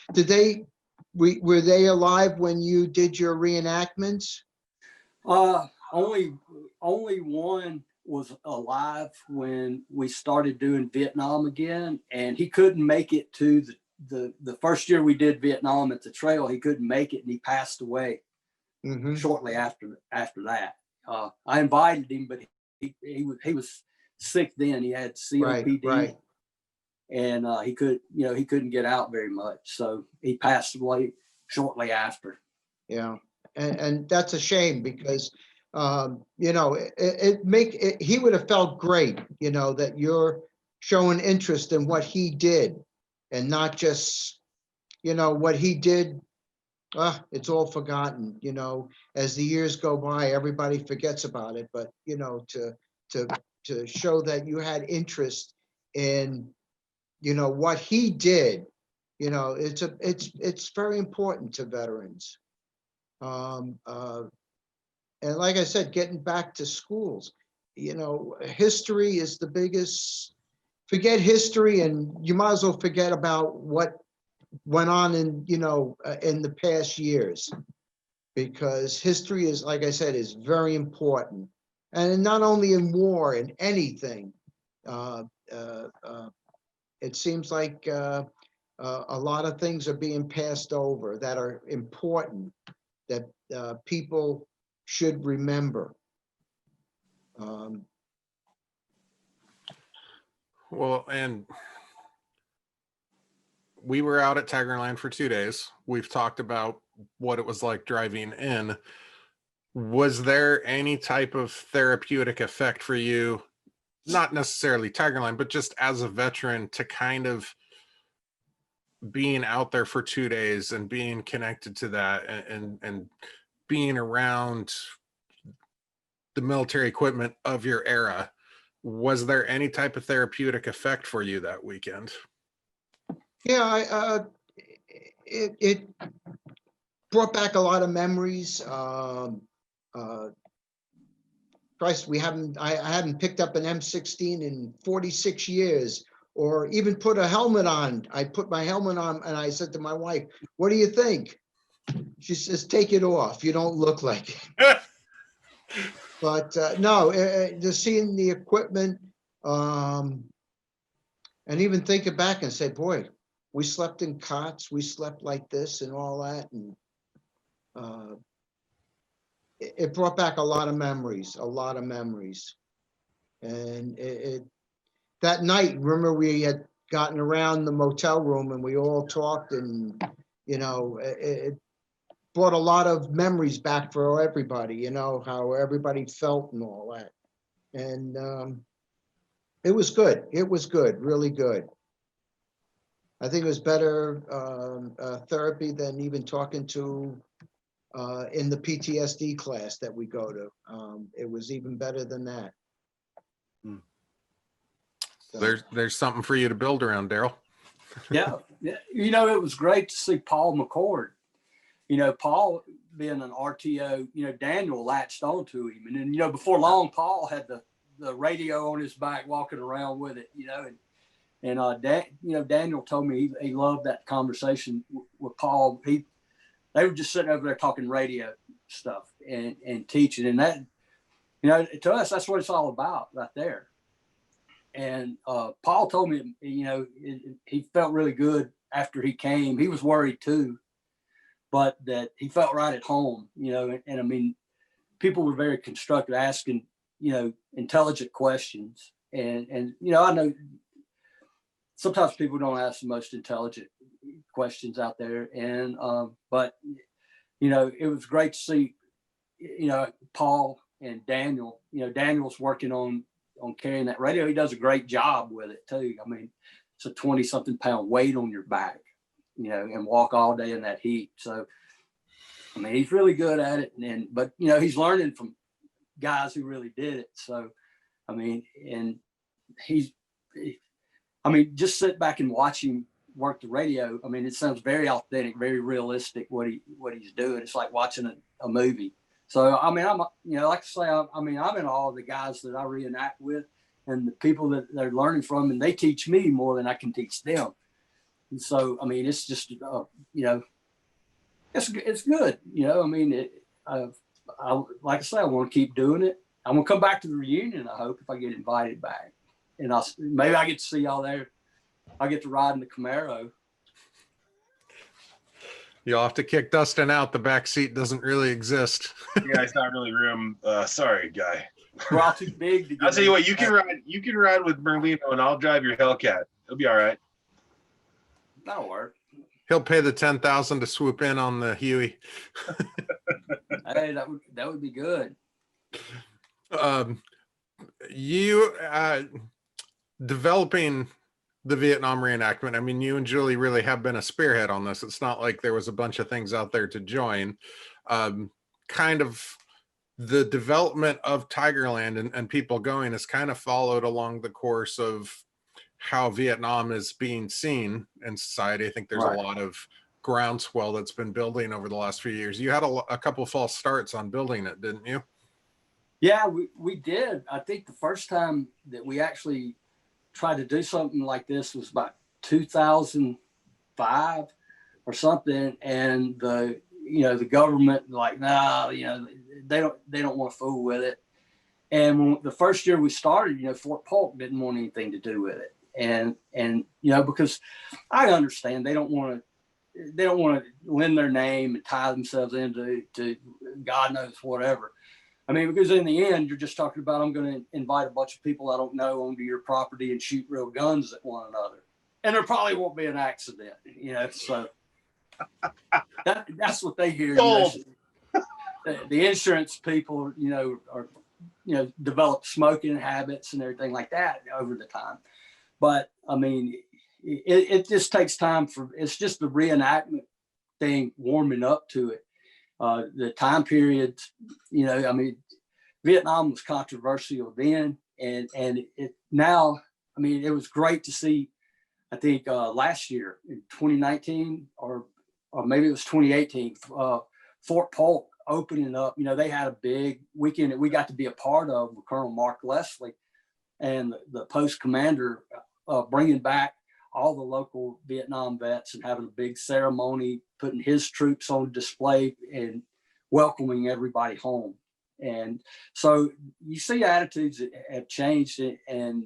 were they alive when you did your reenactments? Only one was alive when we started doing Vietnam again, and he couldn't make it to the first year we did Vietnam at the trail. He couldn't make it, and he passed away shortly after that. I invited him, but he was sick then. He had COPD, right. And he couldn't get out very much, so he passed away shortly after. Yeah, and that's a shame because you know, he would have felt great, you know, that you're showing interest in what he did and not just, you know, what he did. It's all forgotten, you know, as the years go by, everybody forgets about it. But, you know, to show that you had interest in, you know, what he did, you know, it's very important to veterans. And like I said, getting back to schools, you know, history is the biggest. Forget history, and you might as well forget about what went on in, you know, in the past years, because history is, like I said, is very important, and not only in war, in anything. It seems like a lot of things are being passed over that are important, that people should remember. Well, and we were out at Tigerland for 2 days. We've talked about what it was like driving in. Was there any type of therapeutic effect for you, not necessarily Tigerland, but just as a veteran, to kind of being out there for 2 days and being connected to that and being around the military equipment of your era? Was there any type of therapeutic effect for you that weekend? Yeah, it brought back a lot of memories. Christ, I haven't picked up an M16 in 46 years, or even put a helmet on. I put my helmet on and I said to my wife, "What do you think?" She says, "Take it off. You don't look like it." But no, just seeing the equipment, and even thinking back and say, boy, we slept in cots, we slept like this and all that. And it brought back a lot of memories, And that night, remember, we had gotten around the motel room and we all talked, and, you know, it brought a lot of memories back for everybody, you know, how everybody felt and all that. And it was good. It was good, really good. I think it was better therapy than even talking to in the PTSD class that we go to. It was even better than that. So. There's something for you to build around, Darrell. Yeah. You know, it was great to see Paul McCord. You know, Paul being an RTO, you know, Daniel latched onto him. And then, you know, before long, Paul had the radio on his back walking around with it, you know, and Daniel told me he loved that conversation with Paul. They were just sitting over there talking radio stuff and teaching. And that, you know, to us, that's what it's all about right there. And Paul told me, you know, he felt really good after he came. He was worried too, but that he felt right at home, you know, and I mean, people were very constructive, asking, you know, intelligent questions. And, you know, I know sometimes people don't ask the most intelligent questions out there. And, but, you know, it was great to see, you know, Paul and Daniel, you know, Daniel's working on carrying that radio. He does a great job with it too. I mean, it's a 20-something pound weight on your back, you know, and walk all day in that heat. So, I mean, he's really good at it. But, you know, he's learning from guys who really did it. So, I mean, and I mean, just sit back and watch him work the radio. I mean, it sounds very authentic, very realistic what he's doing. It's like watching a movie. So, I mean, I'm, you know, like I say, I mean, I'm in awe of the guys that I reenact with and the people that they're learning from, and they teach me more than I can teach them. And so, I mean, it's just, you know, it's good. You know, I mean, like I say, I want to keep doing it. I'm gonna come back to the reunion, I hope, if I get invited back. And maybe I get to see y'all there. I get to ride in the Camaro. You'll have to kick Dustin out. The back seat doesn't really exist. Yeah, it's not really room. Sorry, guy. We're all too big to get I'll tell you what, you can ride with Merlino and I'll drive your Hellcat. It'll be all right. That'll work. He'll pay the $10,000 to swoop in on the Huey. Hey, that would be good. You developing the Vietnam reenactment. I mean, you and Juli really have been a spearhead on this. It's not like there was a bunch of things out there to join. Kind of the development of Tigerland and people going has kind of followed along the course of how Vietnam is being seen in society. I think there's a lot of groundswell that's been building over the last few years. You had a couple of false starts on building it, didn't you? Yeah, we did. I think the first time that we actually tried to do something like this was about 2005 or something, and the government like, nah, they don't want to fool with it. And when the first year we started, Fort Polk didn't want anything to do with it, and because I understand they don't want to lend their name and tie themselves into God knows whatever. I mean, because in the end, you're just talking about, I'm going to invite a bunch of people I don't know onto your property and shoot real guns at one another. And there probably won't be an accident, so that's what they hear. The insurance people, are, develop smoking habits and everything like that over the time. But I mean, it just takes time it's just the reenactment thing warming up to it. The time period, I mean, Vietnam was controversial then, and it now, I mean, it was great to see. I think last year in 2019 or maybe it was 2018, Fort Polk opening up. They had a big weekend that we got to be a part of with Colonel Mark Leslie and the post commander, bringing back all the local Vietnam vets and having a big ceremony, putting his troops on display and welcoming everybody home. And so you see attitudes that have changed, and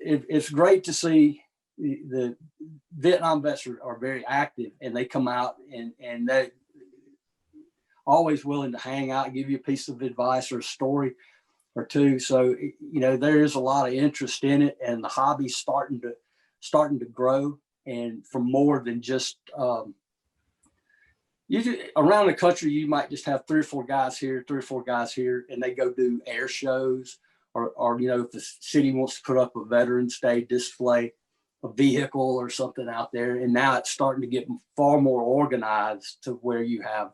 it's great to see the Vietnam vets are very active, and they come out and they always willing to hang out, give you a piece of advice or a story or two. So there is a lot of interest in it, and the hobby's starting to grow, and from more than just around the country, you might just have 3 or 4 guys here, and they go do air shows, or if the city wants to put up a Veterans Day display, a vehicle or something out there. And now it's starting to get far more organized to where you have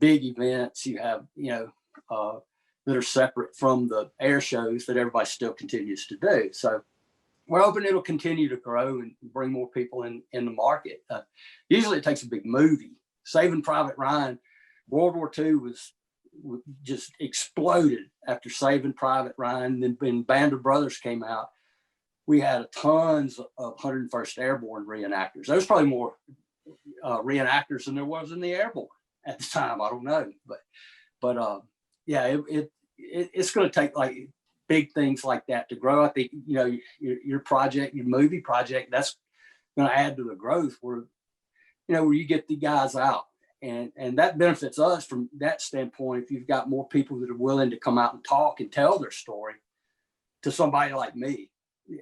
big events, you have that are separate from the air shows that everybody still continues to do. So we're hoping it'll continue to grow and bring more people in the market. Usually it takes a big movie. Saving Private Ryan, World War II was just exploded after Saving Private Ryan. Then when Band of Brothers came out, we had tons of 101st Airborne reenactors. There's probably more reenactors than there was in the Airborne at the time. I don't know, but yeah, it's going to take like big things like that to grow. I think your project, your movie project, that's going to add to the growth where you get the guys out, and that benefits us from that standpoint. If you've got more people that are willing to come out and talk and tell their story to somebody like me,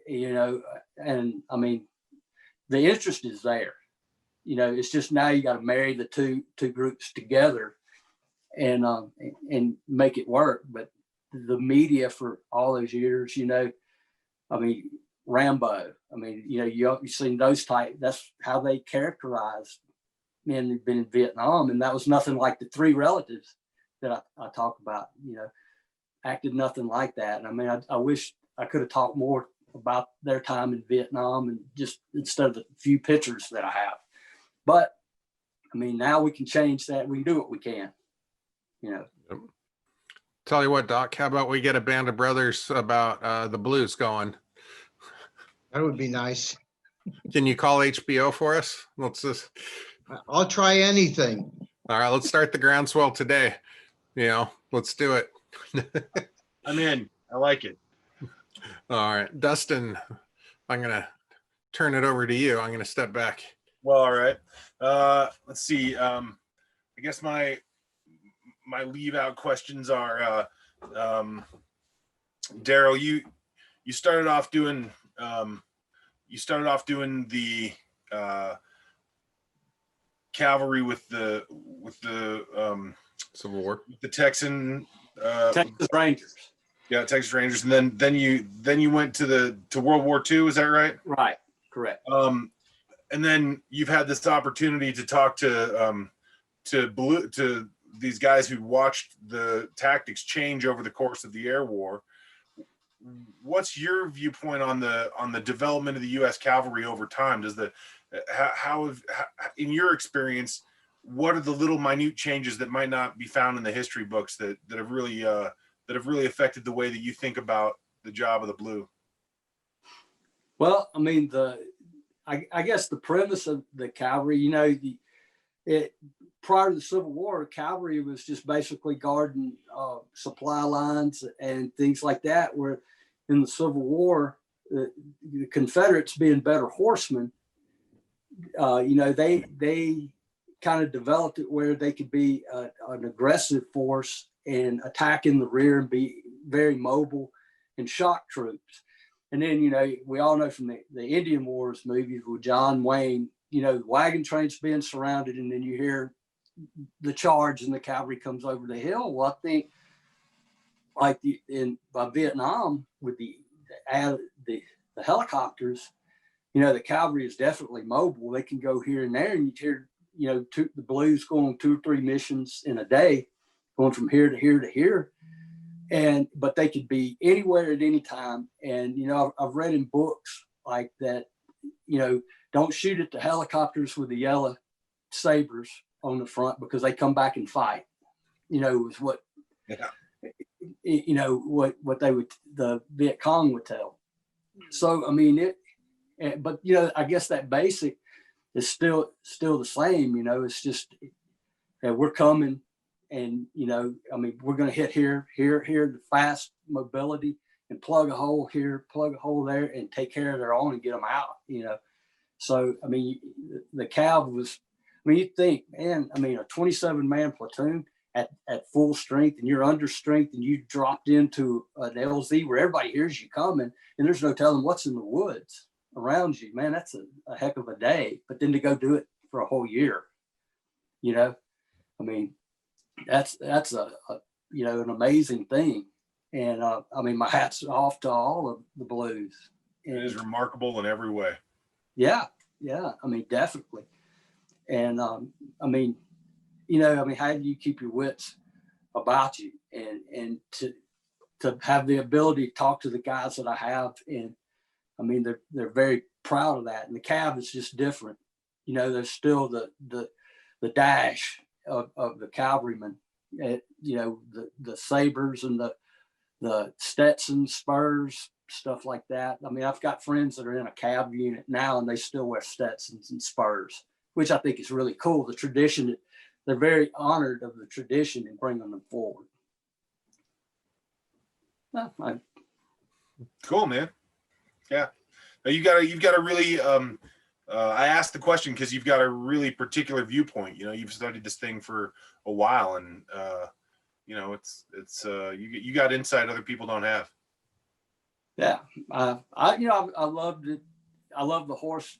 and I mean, the interest is there. It's just now you got to marry the two groups together and make it work. But the media for all those years, I mean, Rambo. I mean, you've seen those type. That's how they characterized men who've been in Vietnam, and that was nothing like the 3 relatives that I talk about, acted nothing like that. And I mean, I wish I could have talked more about their time in Vietnam and just instead of the few pictures that I have. But I mean, now we can change that. We can do what we can, Tell you what, Doc, how about we get a band of brothers about the blues going? That would be nice. Can you call HBO for us? I'll try anything. All right, let's start the groundswell today. Let's do it. I'm in. I like it. All right, Dustin, I'm going to turn it over to you. I'm going to step back. Well, all right. Let's see. I guess my leave out questions are, Darrell, you started off doing the cavalry with the Civil War, the Texan Texas Rangers. Yeah, Texas Rangers, and then you went to World War II. Is that right? Right. Correct. And then you've had this opportunity to talk to these guys who watched the tactics change over the course of the air war. What's your viewpoint on the development of the U.S. cavalry over time? Does in your experience, what are the little minute changes that might not be found in the history books that have really affected the way that you think about the job of the blue? Well, I mean, I guess the premise of the cavalry, prior to the Civil War, cavalry was just basically guarding supply lines and things like that. Where in the Civil War, the Confederates being better horsemen, they kind of developed it where they could be an aggressive force and attack in the rear and be very mobile and shock troops. And then, we all know from the Indian Wars movies with John Wayne, the wagon trains being surrounded, and then you hear the charge and the cavalry comes over the hill. Well, I think like by Vietnam with the helicopters, the cavalry is definitely mobile. They can go here and there, and you hear, the blues going 2 or 3 missions in a day, going from here to here to here. But they could be anywhere at any time. And, I've read in books like that, don't shoot at the helicopters with the yellow sabers on the front because they come back and fight, is what, what the Viet Cong would tell. So, I mean, but I guess that basic is still the same, it's just that we're coming. And, we're going to hit here, the fast mobility and plug a hole here, plug a hole there and take care of their own and get them out, So, I mean, the cav was, you think, man, a 27-man platoon at full strength and you're under strength and you dropped into an LZ where everybody hears you coming and there's no telling what's in the woods around you, man, that's a heck of a day. But then to go do it for a whole year, that's an amazing thing. And my hat's off to all of the blues. It is remarkable in every way. Yeah, definitely. And how do you keep your wits about you and to have the ability to talk to the guys that I have, and they're very proud of that. And the cav is just different. There's still the dash of the cavalryman, the sabers and the Stetson spurs, stuff like that. I've got friends that are in a cav unit now and they still wear Stetsons and spurs, which I think is really cool. The tradition, they're very honored of the tradition and bringing them forward. Cool, man. Yeah, you've got a really. I asked the question because you've got a really particular viewpoint. You've studied this thing for a while, and it's you got insight other people don't have. Yeah, I loved it. I love the horse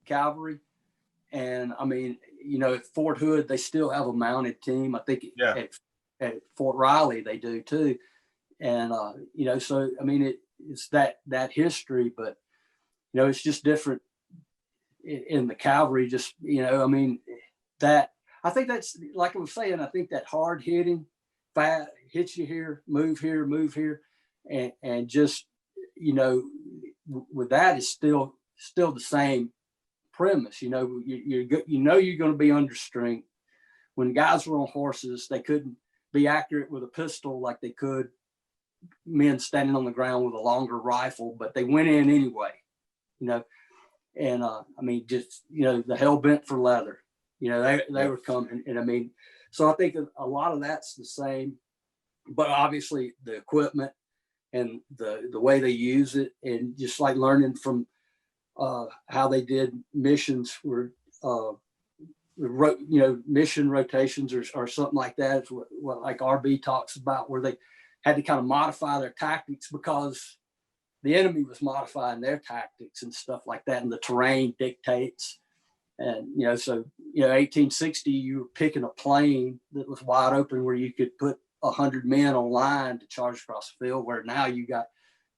cavalry, and at Fort Hood they still have a mounted team. I think at Fort Riley they do too, and so it's that history, but it's just different in the cavalry. Just that I think that's like I was saying. I think that hard hitting fast, hit you here, move here, and just, you know, with that is still the same premise. You know, you're going to be under strength. When guys were on horses, they couldn't be accurate with a pistol like they could men standing on the ground with a longer rifle, but they went in anyway, you know. And I mean, just, you know, the hell bent for leather, you know, they were coming. And I mean, so I think a lot of that's the same, but obviously the equipment and the way they use it, and just like learning from how they did missions were, you know, mission rotations or something like that. Is what like RB talks about, where they had to kind of modify their tactics because the enemy was modifying their tactics and stuff like that, and the terrain dictates. And, you know, so, you know, 1860, you were picking a plain that was wide open where you could put 100 men on line to charge across the field, where now you got,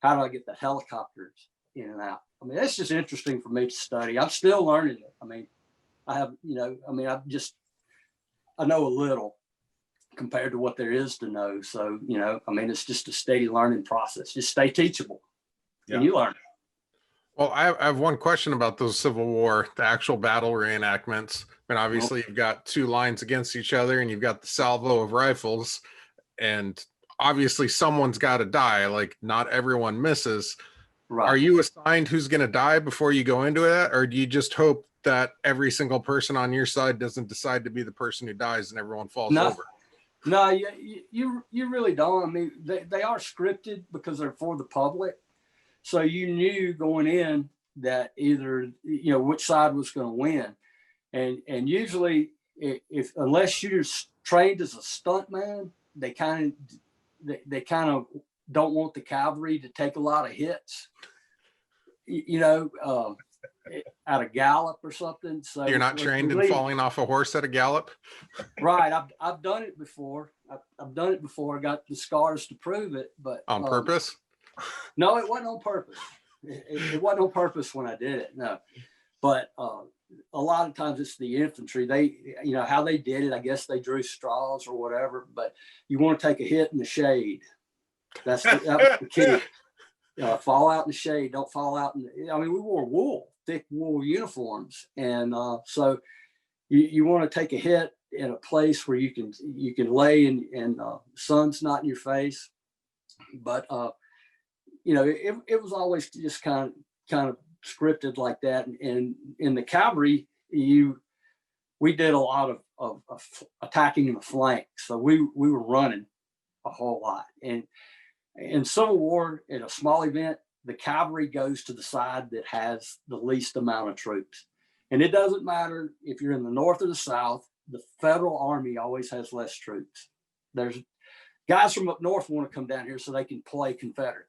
how do I get the helicopters in and out? I mean, that's just interesting for me to study. I'm still learning it. I mean, I have, you know, I mean, I know a little compared to what there is to know. So, you know, I mean, it's just a steady learning process. Just stay teachable. Yeah. And you learn. Well, I have one question about those Civil War, the actual battle reenactments. I mean, obviously you've got two lines against each other and you've got the salvo of rifles, and obviously someone's got to die. Like, not everyone misses. Right. Are you assigned who's going to die before you go into it? Or do you just hope that every single person on your side doesn't decide to be the person who dies and everyone falls over? No, you really don't. I mean, they are scripted because they're for the public. So you knew going in that either, you know, which side was going to win. And usually, if unless you're trained as a stuntman, they kind of don't want the cavalry to take a lot of hits, you know, at a gallop or something. So you're not trained in falling off a horse at a gallop? Right. I've done it before. I've done it before. I got the scars to prove it. But on purpose? No, it wasn't on purpose. It wasn't on purpose when I did it. No, but a lot of times it's the infantry. They, you know, how they did it. I guess they drew straws or whatever. But you want to take a hit in the shade. That was the key. Fall out in the shade. Don't fall out in the, I mean, we wore thick wool uniforms, and so you want to take a hit in a place where you can lay and sun's not in your face. But you know, it was always just kind of scripted like that. And in the cavalry, we did a lot of attacking in the flank. So we were running a whole lot. And in Civil War, in a small event, the cavalry goes to the side that has the least amount of troops. And it doesn't matter if you're in the North or the South, the Federal Army always has less troops. There's guys from up north want to come down here so they can play Confederate.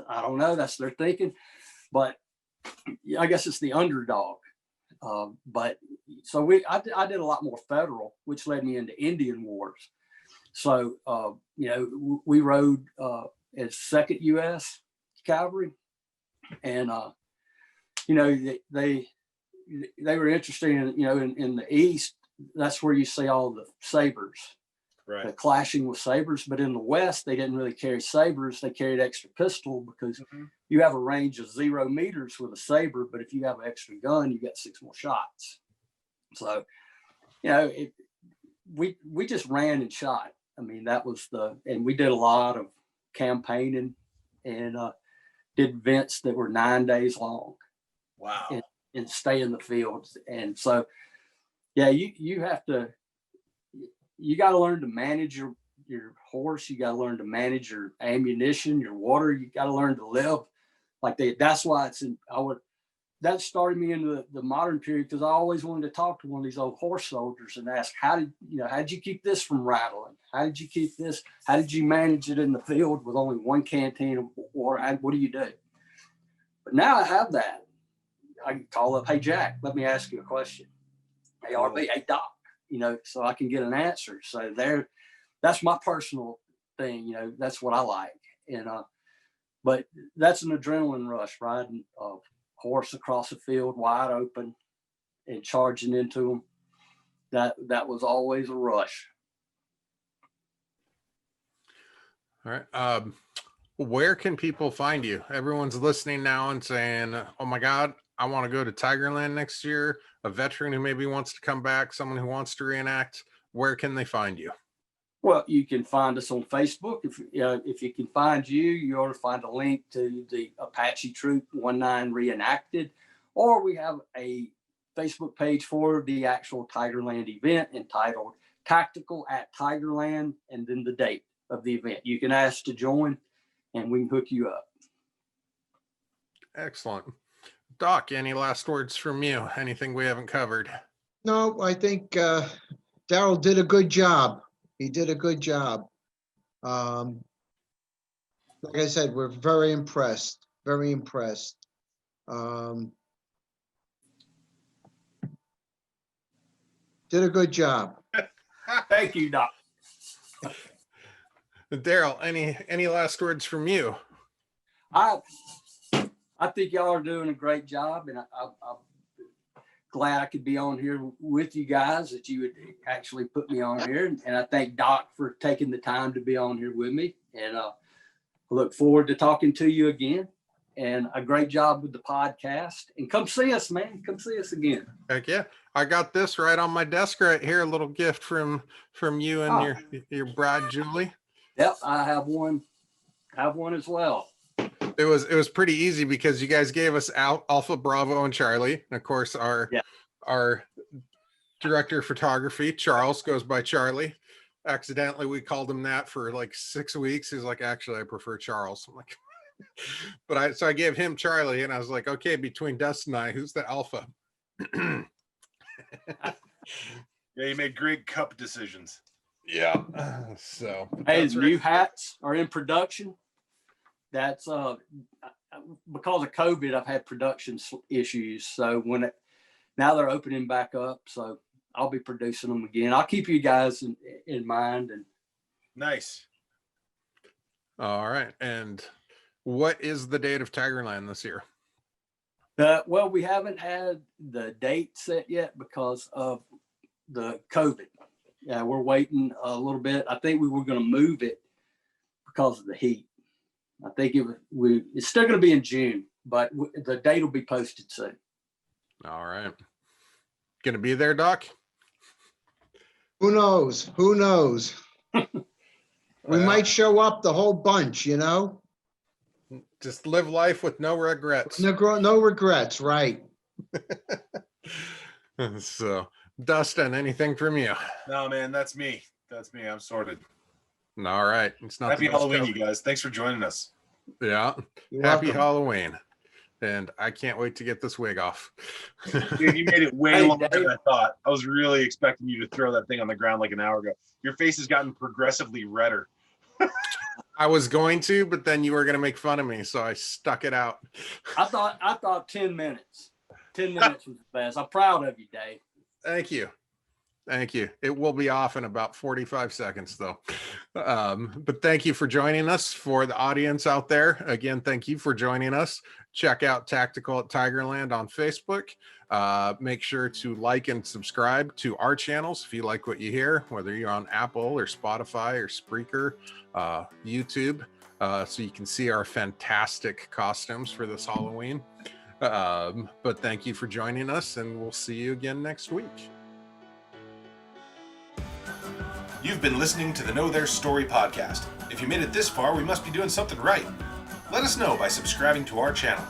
I don't know, that's their thinking, but I guess it's the underdog. But so I did a lot more Federal, which led me into Indian Wars. So, you know, we rode as 2nd U.S. Cavalry, and, you know, they were interested in, you know, in the East, that's where you see all the sabers. Right. The clashing with sabers, but in the West, they didn't really carry sabers. They carried extra pistol because you have a range of 0 meters with a saber, but if you have an extra gun, you get 6 more shots. So, you know, we just ran and shot. I mean, that was and we did a lot of campaigning and did events that were 9 days long. Wow. And stay in the fields. And so, yeah, you have to, you got to learn to manage your horse. You got to learn to manage your ammunition, your water. You got to learn to live like that. That's why that started me into the modern period, because I always wanted to talk to one of these old horse soldiers and ask, how did you keep this from rattling? How did you keep this? How did you manage it in the field with only 1 canteen of water? What do you do? But now I have that. I can call up, hey, Jack, let me ask you a question. Hey, RB, hey, Doc. You know, so I can get an answer. So that's my personal thing, you know, that's what I like. And, but that's an adrenaline rush, riding a horse across a field wide open and charging into them. That was always a rush. All right. Where can people find you? Everyone's listening now and saying, oh my God, I want to go to Tigerland next year. A veteran who maybe wants to come back, someone who wants to reenact. Where can they find you? Well, you can find us on Facebook. If you can find you ought to find a link to the Apache Troop 19 Reenacted, or we have a Facebook page for the actual Tigerland event entitled Tactical at Tigerland, and then the date of the event. You can ask to join and we can hook you up. Excellent. Doc, any last words from you? Anything we haven't covered? No, I think Darrell did a good job. He did a good job. Like I said, we're very impressed, very impressed. Did a good job. Thank you, Doc. Darrell, any last words from you? I think y'all are doing a great job, and I'm glad I could be on here with you guys, that you would actually put me on here. And I thank Doc for taking the time to be on here with me. And I look forward to talking to you again. And a great job with the podcast. And come see us, man. Come see us again. Heck yeah. I got this right on my desk right here. A little gift from you and your bride, Juli. Yep, I have one as well. It was pretty easy because you guys gave us Alpha, Bravo, and Charlie. And of course, our director of photography, Charles, goes by Charlie. Accidentally, we called him that for like 6 weeks. He's like, actually, I prefer Charles. I'm like, so I gave him Charlie, and I was like, okay, between Dustin and I, who's the Alpha? Yeah, you made great cup decisions. Yeah. So hey, new hats are in production. That's because of COVID, I've had production issues. So now they're opening back up, so I'll be producing them again. I'll keep you guys in mind. And nice. All right. And what is the date of Tigerland this year? Well, we haven't had the date set yet because of the COVID. Yeah, we're waiting a little bit. I think we were going to move it because of the heat. I think it's still going to be in June, but the date will be posted soon. All right. Going to be there, Doc? Who knows? Who knows? We might show up the whole bunch, you know? Just live life with no regrets. No regrets, right? So, Dustin, anything from you? No, man, that's me. That's me. I'm sorted. All right. It's not Happy Halloween, you guys. Thanks for joining us. Yeah. You're Happy welcome. Halloween. And I can't wait to get this wig off. Dude, you made it way Hey, longer Dave. than I thought. I was really expecting you to throw that thing on the ground like an hour ago. Your face has gotten progressively redder. I was going to, but then you were going to make fun of me, so I stuck it out. I thought 10 minutes. 10 minutes was the best. I'm proud of you, Dave. Thank you. Thank you. It will be off in about 45 seconds, though. But thank you for joining us. For the audience out there, again, thank you for joining us. Check out Tactical at Tigerland on Facebook. Make sure to like and subscribe to our channels if you like what you hear, whether you're on Apple or Spotify or Spreaker, YouTube, so you can see our fantastic costumes for this Halloween. But thank you for joining us, and we'll see you again next week. You've been listening to the Know Their Story podcast. If you made it this far, we must be doing something right. Let us know by subscribing to our channel.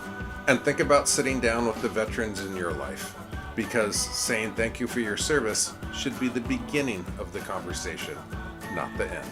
And think about sitting down with the veterans in your life, because saying thank you for your service should be the beginning of the conversation, not the end.